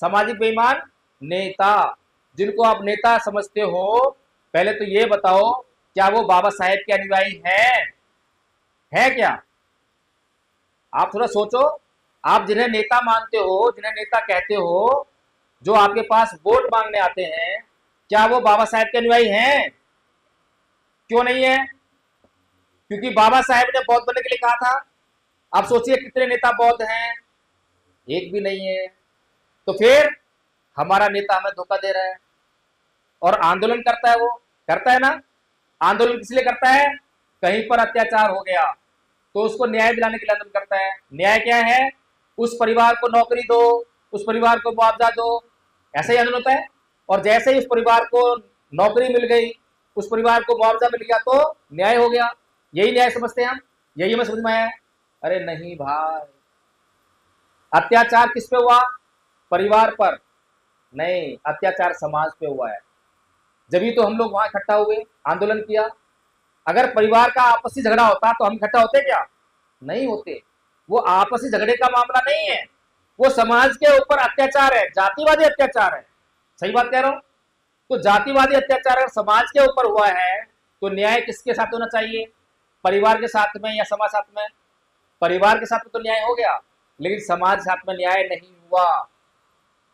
[SPEAKER 1] सामाजिक बेईमान नेता, जिनको आप नेता समझते हो, पहले तो ये बताओ क्या वो बाबा साहेब के अनुयायी है क्या? आप थोड़ा सोचो। आप जिन्हें नेता मानते हो, जिन्हें नेता कहते हो, जो आपके पास वोट मांगने आते हैं, क्या वो बाबा साहेब के अनुयायी हैं? क्यों नहीं है? क्योंकि बाबा साहेब ने बौद्ध बनने के लिए कहा था। आप सोचिए कितने नेता बौद्ध हैं? एक भी नहीं है। तो फिर हमारा नेता हमें धोखा दे रहा है। और आंदोलन करता है, वो करता है ना। आंदोलन किस लिए करता है? कहीं पर अत्याचार हो गया तो उसको न्याय दिलाने के लिए आंदोलन करता है। न्याय क्या है? उस परिवार को नौकरी दो, उस परिवार को मुआवजा दो, ऐसा ही आंदोलन होता है। और जैसे ही उस परिवार को नौकरी मिल गई, उस परिवार को मुआवजा मिल गया, तो न्याय हो गया। यही न्याय समझते हैं हम। यही हमें समझ में आया है। अरे नहीं भाई, अत्याचार किस पे हुआ? परिवार पर नहीं, अत्याचार समाज पे हुआ है। जब तो हम लोग वहां इकट्ठा हुए, आंदोलन किया। अगर परिवार का आपसी झगड़ा होता तो हम इकट्ठा होते क्या? नहीं होते। वो आपसी झगड़े का मामला नहीं है, वो समाज के ऊपर अत्याचार है, जातिवादी अत्याचार है। सही बात कह रहा हूं? तो जातिवादी अत्याचार अगर समाज के ऊपर हुआ है, तो न्याय किसके साथ होना चाहिए? परिवार के साथ में या समाज साथ में? परिवार के साथ में तो न्याय हो गया, लेकिन समाज के साथ में न्याय नहीं हुआ।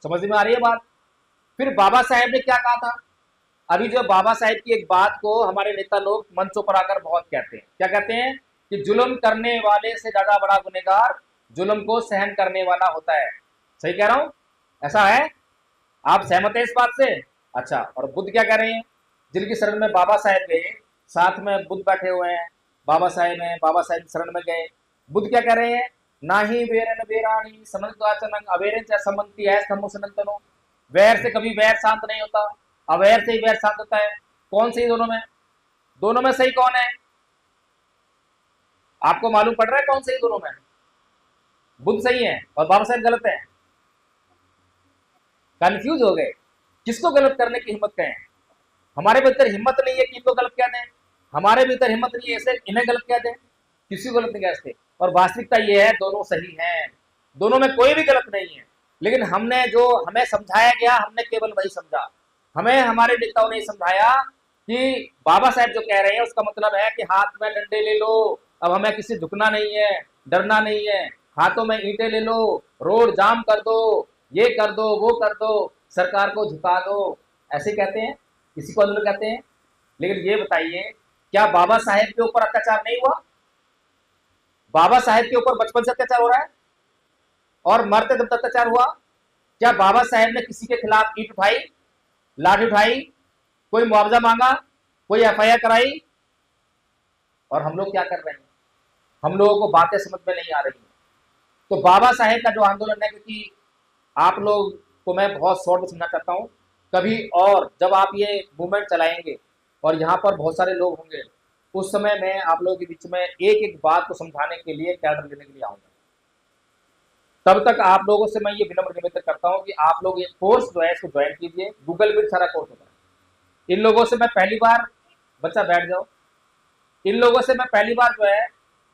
[SPEAKER 1] समझ में आ रही है बात? फिर बाबा साहेब ने क्या कहा था? अभी जो बाबा साहेब की एक बात को हमारे नेता लोग मंचों पर आकर बहुत कहते हैं। क्या कहते हैं? कि जुल्म करने वाले से ज्यादा बड़ा गुनहगार जुल्म को सहन करने वाला होता है। सही कह रहा हूं? ऐसा है? आप सहमत हैं इस बात से? अच्छा, और बुद्ध क्या कह रहे हैं? जिनकी शरण में बाबा साहेब गए, साथ में बुद्ध बैठे हुए हैं, बाबा साहेब हैं, बाबा साहेब की शरण में गए। बुद्ध क्या कह रहे हैं? ना ही वेरन वेराणी समन्ताचनंग अवेरन च समन्ति है समो सनंतनो। वैर से कभी वैर शांत नहीं होता, अवैर से ही वैर शांत होता है। कौन सही दोनों में? दोनों में सही कौन है? आपको मालूम पड़ रहा है कौन सही दोनों में? बुद्ध सही है और बाबा साहेब गलत है। कंफ्यूज हो गए, किसको गलत करने की हिम्मत कहें? हमारे भीतर हिम्मत नहीं है कि इनको गलत कह दें, हमारे भीतर हिम्मत नहीं है ऐसे इन्हें गलत कह दें, किसी को गलत नहीं कह सकते। और वास्तविकता ये है, दोनों सही हैं, दोनों में कोई भी गलत नहीं है। लेकिन हमने जो हमें समझाया गया, हमने केवल वही समझा। हमें हमारे नेताओं ने समझाया कि बाबा साहेब जो कह रहे हैं उसका मतलब है कि हाथ में डंडे ले लो, अब हमें किसी झुकना नहीं है, डरना नहीं है, हाथों में ईंटें ले लो, रोड जाम कर दो, ये कर दो, वो कर दो, सरकार को झुका दो, ऐसे कहते हैं, इसी को आंदोलन कहते हैं। लेकिन ये बताइए, क्या बाबा साहेब के ऊपर अत्याचार नहीं हुआ? बाबा साहेब के ऊपर बचपन से अत्याचार हो रहा है और मरते दम तक अत्याचार हुआ। क्या बाबा साहेब ने किसी के खिलाफ ईंट उठाई, लाठी उठाई, कोई मुआवजा मांगा, कोई एफआईआर कराई? और हम लोग क्या कर रहे हैं? हम लोगों को बातें समझ में नहीं आ रही हैं। तो बाबा साहेब का जो आंदोलन है, क्योंकि आप लोग को मैं बहुत शॉर्ट में समझना चाहता हूँ, कभी और जब आप ये मूवमेंट चलाएंगे और यहाँ पर बहुत सारे लोग होंगे, उस समय मैं आप लोगों के बीच में एक एक बात को समझाने के लिए कैडर लेने के लिए आऊंगा। तब तक आप लोगों से मैं ये विनम्र निवेदन करता हूँ कि आप लोग ये कोर्स जो है इसको ज्वाइन कीजिए। गूगल मीट सारा कोर्स होता है। इन लोगों से मैं पहली बार, बच्चा बैठ जाओ, इन लोगों से मैं पहली बार जो है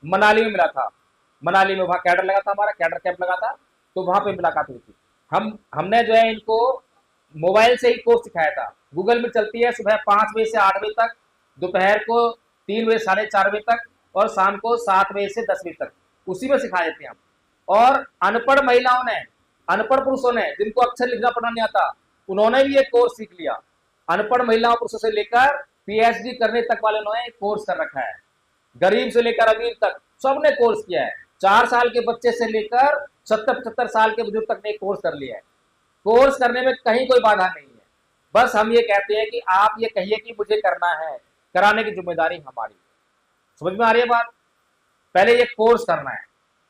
[SPEAKER 1] मनाली में मिला था। मनाली में वहाँ कैडर लगा था, हमारा कैडर कैंप लगा था, तो वहाँ पे मुलाकात हुई थी। हमने जो है इनको मोबाइल से ही कोर्स सिखाया था। गूगल मीट चलती है सुबह 5 बजे से 8 बजे तक, दोपहर को 3 बजे 4:30 बजे तक, और शाम को 7 बजे से 10 बजे तक, उसी में सिखा देते हैं हम। और अनपढ़ महिलाओं ने, अनपढ़ पुरुषों ने, जिनको अक्षर लिखना पढ़ना नहीं आता, उन्होंने भी ये कोर्स सीख लिया। अनपढ़ महिलाओं पुरुषों से लेकर पीएचडी करने तक वाले उन्होंने कोर्स कर रखा है। गरीब से लेकर अमीर तक सबने कोर्स किया है। 4 साल के बच्चे से लेकर 70-75 साल के बुजुर्ग तक ने कोर्स कर लिया है। कोर्स करने में कहीं कोई बाधा नहीं है। बस हम ये कहते हैं कि आप ये कहिए कि मुझे करना है, कराने की जिम्मेदारी हमारी। समझ में आ रही है बात? पहले ये कोर्स करना है।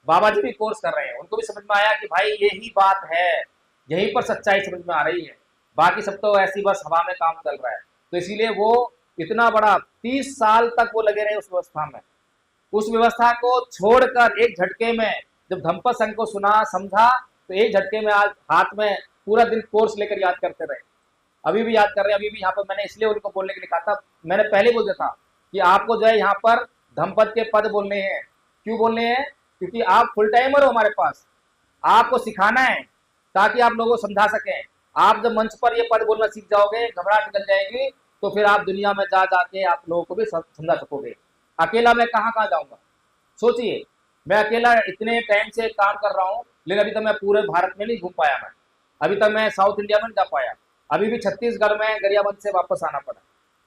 [SPEAKER 1] बाबा जी भी कोर्स कर रहे हैं, उनको भी समझ में आया कि भाई यही बात है, यहीं पर सच्चाई समझ में आ रही है। बाकी सब तो ऐसी बस हवा में काम चल रहा है। तो इसीलिए वो इतना बड़ा 30 साल तक वो लगे रहे उस व्यवस्था में। उस व्यवस्था को छोड़कर एक झटके में जब धम्पत संघ को सुना समझा, तो एक झटके में आज हाथ में पूरा दिन कोर्स लेकर याद करते रहे। अभी भी याद कर रहे हैं। अभी भी यहाँ पर मैंने इसलिए उनको बोलने के लिए कहा था, मैंने पहले बोल दिया था कि आपको जो है यहाँ पर धम्पत के पद बोलने हैं। क्यों बोलने हैं? क्योंकि आप फुल टाइमर हो हमारे पास, आपको सिखाना है ताकि आप लोगों को समझा सकें। आप जब मंच पर ये पद बोलना सीख जाओगे, घबराहट निकल जाएगी, तो फिर आप दुनिया में जा जाके आप लोगों को भी समझा सकोगे। अकेला मैं कहाँ कहाँ जाऊंगा? सोचिए, मैं अकेला इतने टाइम से काम कर रहा हूँ, लेकिन अभी तक मैं पूरे भारत में नहीं घूम पाया। मैं अभी तक मैं साउथ इंडिया में नहीं जा पाया। अभी भी छत्तीसगढ़ में गरियाबंद से वापस आना पड़ा।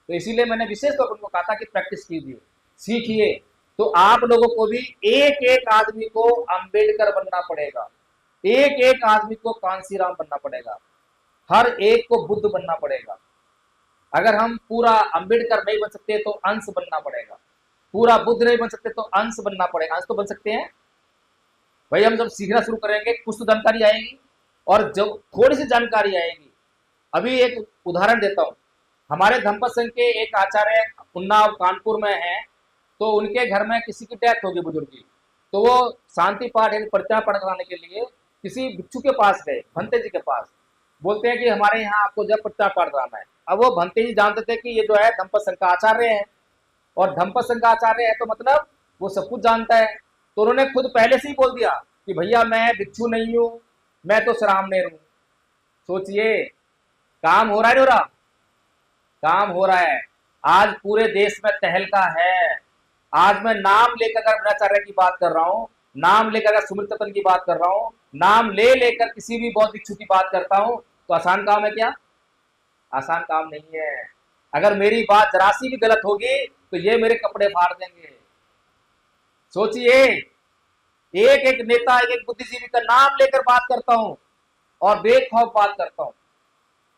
[SPEAKER 1] तो इसीलिए मैंने विशेष तौर पर उनको कहा था कि प्रैक्टिस कीजिए, सीखिए। तो आप लोगों को भी एक एक आदमी को अंबेडकर बनना पड़ेगा, एक एक आदमी को कांसीराम बनना पड़ेगा, हर एक को बुद्ध बनना पड़ेगा। अगर हम पूरा अंबेडकर नहीं बन सकते तो अंश बनना पड़ेगा, पूरा बुद्ध नहीं बन सकते तो अंश बनना पड़ेगा। अंश तो बन सकते हैं भाई। हम जब सीखना शुरू करेंगे कुछ तो जानकारी आएगी, और जब थोड़ी सी जानकारी आएगी, अभी एक उदाहरण देता हूं। हमारे धम्पत संघ के एक आचार्य उन्नाव कानपुर में हैं, तो उनके घर में किसी की डेथ होगी बुजुर्ग की, तो वो शांति पाठ यानी प्रतिमा पाठ कराने के लिए किसी भिक्षु के पास गए, भंते जी के पास। बोलते हैं कि हमारे यहाँ आपको जब प्रतिमा पाठ कराना है। अब वो भंते जी जानते थे कि ये जो है धम्पत संघ का आचार्य है, और धम्पत संघ का आचार्य है तो मतलब वो सब कुछ जानता है। तो उन्होंने खुद पहले से ही बोल दिया कि भैया मैं भिक्षु नहीं हूँ, मैं तो सरामनेर हूँ। सोचिए, काम हो रहा है, हो रहा काम हो रहा है। आज पूरे देश में तहलका है। आज मैं नाम लेकर अगर ब्रह्मचार्य की बात कर रहा हूँ, नाम लेकर अगर सुमृतपन की बात कर रहा हूँ, नाम ले लेकर किसी भी बौद्ध भिक्षु की बात करता हूँ, तो आसान काम है क्या? आसान काम नहीं है। अगर मेरी बात जरा सी भी गलत होगी तो ये मेरे कपड़े फाड़ देंगे। सोचिए, एक एक नेता, एक एक बुद्धिजीवी का नाम लेकर बात करता हूं और बेखौफ बात करता हूं,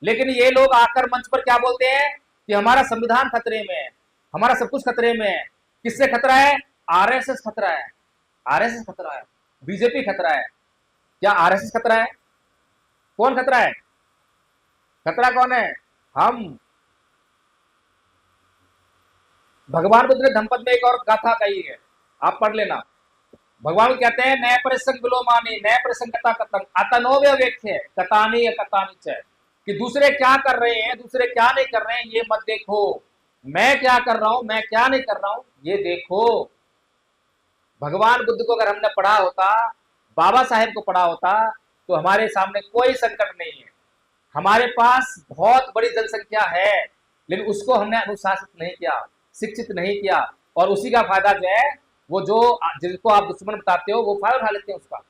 [SPEAKER 1] लेकिन ये लोग आकर मंच पर क्या बोलते हैं कि हमारा संविधान खतरे में है, हमारा सब कुछ खतरे में है। किससे खतरा है? आरएसएस खतरा है, आरएसएस खतरा है, बीजेपी खतरा है। क्या आरएसएस खतरा है? कौन खतरा है? खतरा कौन है? हम। भगवान बुद्ध ने धम्पत में एक और गाथा कही है, आप पढ़ लेना। भगवान कहते हैं नए प्रसंग विलोमानी, नए प्रसंग कथा कथन अतनोव्य वेख्य कथानी कथानी च, कि दूसरे क्या कर रहे हैं, दूसरे क्या नहीं कर रहे हैं, ये मत देखो। मैं क्या कर रहा हूं, मैं क्या नहीं कर रहा हूं, ये देखो। भगवान बुद्ध को अगर हमने पढ़ा होता, बाबा साहेब को पढ़ा होता, तो हमारे सामने कोई संकट नहीं है। हमारे पास बहुत बड़ी जनसंख्या है, लेकिन उसको हमने अनुशासित नहीं किया, शिक्षित नहीं किया, और उसी का फायदा जो है, वो जो जिसको आप दुश्मन बताते हो वो फायदा उठा लेते हैं उसका।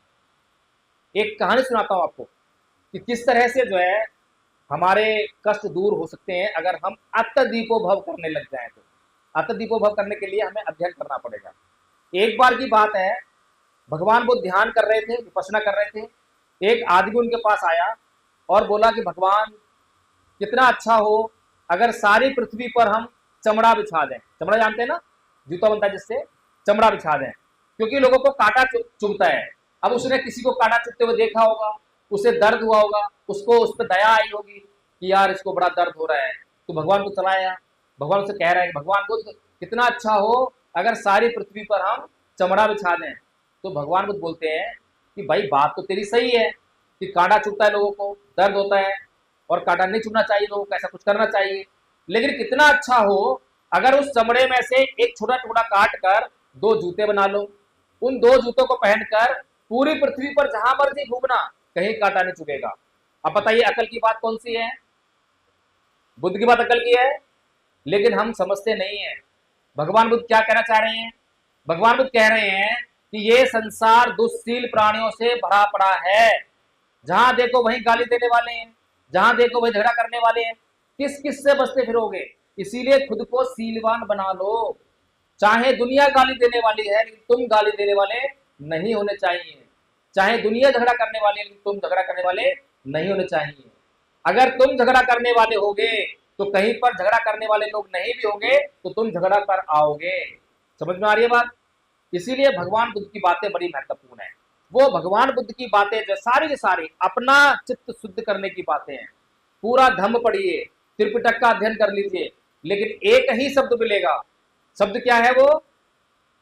[SPEAKER 1] एक कहानी सुनाता हूं आपको कि किस तरह से जो है हमारे कष्ट दूर हो सकते हैं अगर हम अत्यदीपोभव करने लग जाएं। तो अत्यदीपोभव करने के लिए हमें अध्ययन करना पड़ेगा। एक बार की बात है, भगवान बुद्ध ध्यान कर रहे थे, विपश्यना कर रहे थे। एक आदमी उनके पास आया और बोला कि भगवान, कितना अच्छा हो अगर सारी पृथ्वी पर हम चमड़ा बिछा दें। चमड़ा जानते हैं ना, जूता बनता है जिससे, चमड़ा बिछा दें, क्योंकि लोगों को कांटा चुभता है। अब उसने किसी को कांटा चुभते हुए देखा होगा, उसे दर्द हुआ होगा, उसको उस पर दया आई होगी कि यार इसको बड़ा दर्द हो रहा है, तो भगवान को चलाया। भगवान से कह रहा है भगवान बुद्ध, कितना अच्छा हो अगर सारी पृथ्वी पर हम चमड़ा बिछा दें। तो भगवान बुद्ध बोलते हैं कि भाई बात तो तेरी सही है कि कांटा चुभता है, लोगों को दर्द होता है, और कांटा नहीं चुभना चाहिए, लोगों को ऐसा कुछ करना चाहिए। लेकिन कितना अच्छा हो अगर उस चमड़े में से एक छोटा टुकड़ा काट कर 2 जूते बना लो। उन 2 जूतों को पहनकर पूरी पृथ्वी पर जहां मर्जी घूमना, कहीं कांटा नहीं चुभेगा। अब बताइए अकल की बात कौन सी है? बुद्ध की बात अकल की है, लेकिन हम समझते नहीं है। भगवान बुद्ध क्या कहना चाह रहे हैं? भगवान बुद्ध कह रहे हैं कि ये संसार दुष्शील प्राणियों से भरा पड़ा है। जहां देखो वहीं गाली देने वाले हैं, जहां देखो वहीं झगड़ा करने वाले हैं। किस किस से बचते फिरोगे? इसीलिए खुद को सीलवान बना लो। चाहे दुनिया गाली देने वाली है लेकिन तुम गाली देने वाले नहीं होने चाहिए। चाहे दुनिया झगड़ा करने वाली है लेकिन तुम झगड़ा करने वाले नहीं होने चाहिए। अगर तुम झगड़ा करने वाले होगे तो कहीं पर झगड़ा करने वाले लोग नहीं भी होंगे तो तुम झगड़ा कर आओगे। समझ में आ रही है बात? इसीलिए भगवान बुद्ध की बातें बड़ी महत्वपूर्ण है। वो भगवान बुद्ध की बातें जो सारी की सारी अपना चित्त शुद्ध करने की बातें हैं। पूरा धम्म पढ़िए, त्रिपिटक का अध्ययन कर लीजिए, लेकिन एक ही शब्द मिलेगा। शब्द क्या है वो?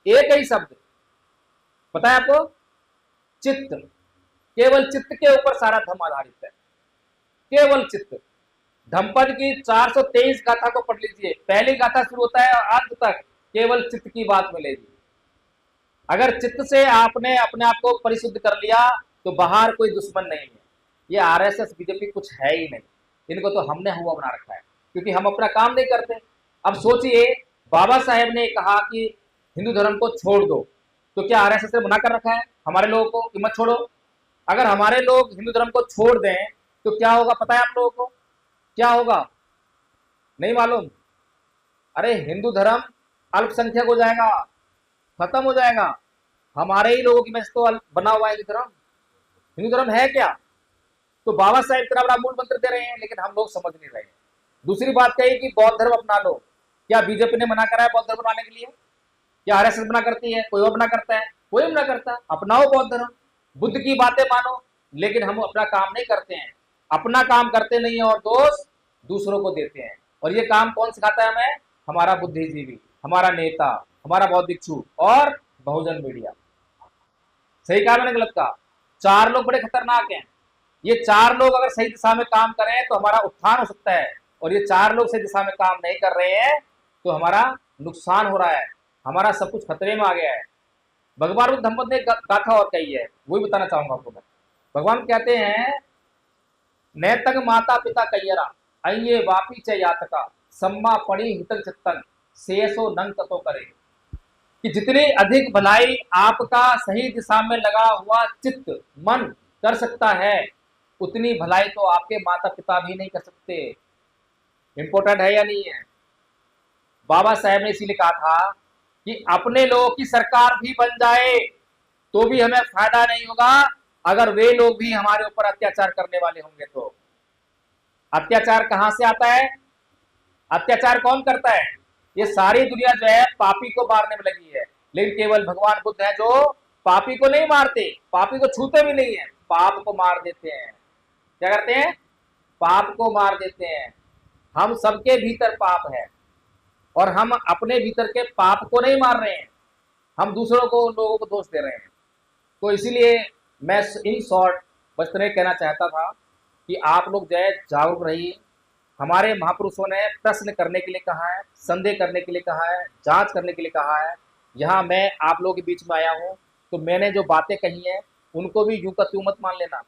[SPEAKER 1] एक ही शब्द, पता है आपको? चित्त। केवल चित्त के ऊपर सारा धम्म आधारित है, केवल चित्त। धम्मपद की 423 गाथा को पढ़ लीजिए, पहली गाथा शुरू होता है और अंत तक केवल चित्त की बात मिलेगी। अगर चित्त से आपने अपने आप को परिशुद्ध कर लिया तो बाहर कोई दुश्मन नहीं है। ये आरएसएस बीजेपी कुछ है ही नहीं, इनको तो हमने हुआ बना रखा है, क्योंकि हम अपना काम नहीं करते। अब सोचिए, बाबा साहेब ने कहा कि हिंदू धर्म को छोड़ दो, तो क्या आरएसएस ने मना कर रखा है हमारे लोगों को कि मत छोड़ो? अगर हमारे लोग हिंदू धर्म को छोड़ दें तो क्या होगा पता है आप लोगों को? क्या होगा नहीं मालूम? अरे हिंदू धर्म अल्पसंख्यक हो जाएगा, खत्म हो जाएगा। हमारे ही लोगों की वजह से तो बना हुआ है हिंदू धर्म। हिंदू धर्म है क्या? तो बाबा साहेब इतना बड़ा मूल मंत्र दे रहे हैं लेकिन हम लोग समझ नहीं रहे हैं। दूसरी बात कही कि बौद्ध धर्म अपना लो। क्या बीजेपी ने मना करा है बौद्ध धर्म अपनाने के लिए? क्या आरएसएस मना करती है? कोई और मना करता है? कोई मना करता। अपनाओ बौद्ध धर्म, बुद्ध की बातें मानो, लेकिन हम अपना काम नहीं करते हैं। अपना काम करते नहीं है और दोष दूसरों को देते हैं। और ये काम कौन सिखाता है हमें? हमारा बुद्धिजीवी, हमारा नेता, हमारा बौद्ध भिक्षु और बहुजन मीडिया। सही कहा मैंने गलत कहा? चार लोग बड़े खतरनाक हैं। ये चार लोग अगर सही दिशा में काम करें तो हमारा उत्थान हो सकता है, और ये चार लोग सही दिशा में काम नहीं कर रहे हैं तो हमारा नुकसान हो रहा है, हमारा सब कुछ खतरे में आ गया है। भगवान बुद्ध धम्मपद ने गाथा और कही है, वही बताना चाहूंगा आपको मैं। भगवान कहते हैं, नैतंग माता पिता कैयरा अये वापी च यातका सम्मा पड़ी हितक चित्तन शेषो नंग ततो करे। कि जितनी अधिक भलाई आपका सही दिशा में लगा हुआ चित्त मन कर सकता है, उतनी भलाई तो आपके माता पिता भी नहीं कर सकते। इंपॉर्टेंट है या नहीं है? बाबा साहेब ने इसीलिए कहा था कि अपने लोगों की सरकार भी बन जाए तो भी हमें फायदा नहीं होगा अगर वे लोग भी हमारे ऊपर अत्याचार करने वाले होंगे तो। अत्याचार कहां से आता है? अत्याचार कौन करता है? ये सारी दुनिया जो है पापी को मारने में लगी है, लेकिन केवल भगवान बुद्ध है जो पापी को नहीं मारते, पापी को छूते भी नहीं है, पाप को मार देते हैं। क्या करते हैं? पाप को मार देते हैं। हम सबके भीतर पाप है और हम अपने भीतर के पाप को नहीं मार रहे हैं, हम दूसरों को, लोगों को दोष दे रहे हैं। तो इसीलिए मैं इन शॉर्ट बस इतना कहना चाहता था कि आप लोग जो है जागरूक रहिए। हमारे महापुरुषों ने प्रश्न करने के लिए कहा है, संदेह करने के लिए कहा है, जांच करने के लिए कहा है। यहाँ मैं आप लोगों के बीच में आया हूँ तो मैंने जो बातें कही हैं उनको भी यूं का त्यों मत मान लेना,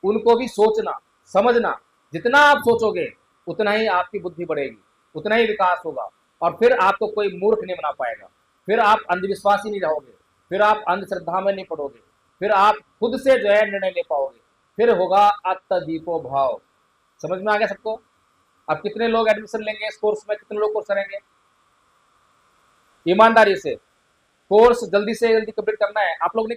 [SPEAKER 1] उनको भी सोचना समझना। जितना आप सोचोगे उतना ही आपकी बुद्धि बढ़ेगी, उतना ही विकास होगा, और फिर आपको कोई मूर्ख नहीं बना पाएगा। फिर आप अंधविश्वासी नहीं रहोगे, फिर आप अंधश्रद्धा में नहीं पड़ोगे, फिर आप खुद से जो है निर्णय ले पाओगे, फिर होगा आत्मदीपो भाव। समझ में आ गया सबको? अब कितने लोग एडमिशन लेंगे इस कोर्स में? कितने लोग कोर्स करेंगे? ईमानदारी से कोर्स जल्दी से जल्दी कंप्लीट करना है। आप लोग ने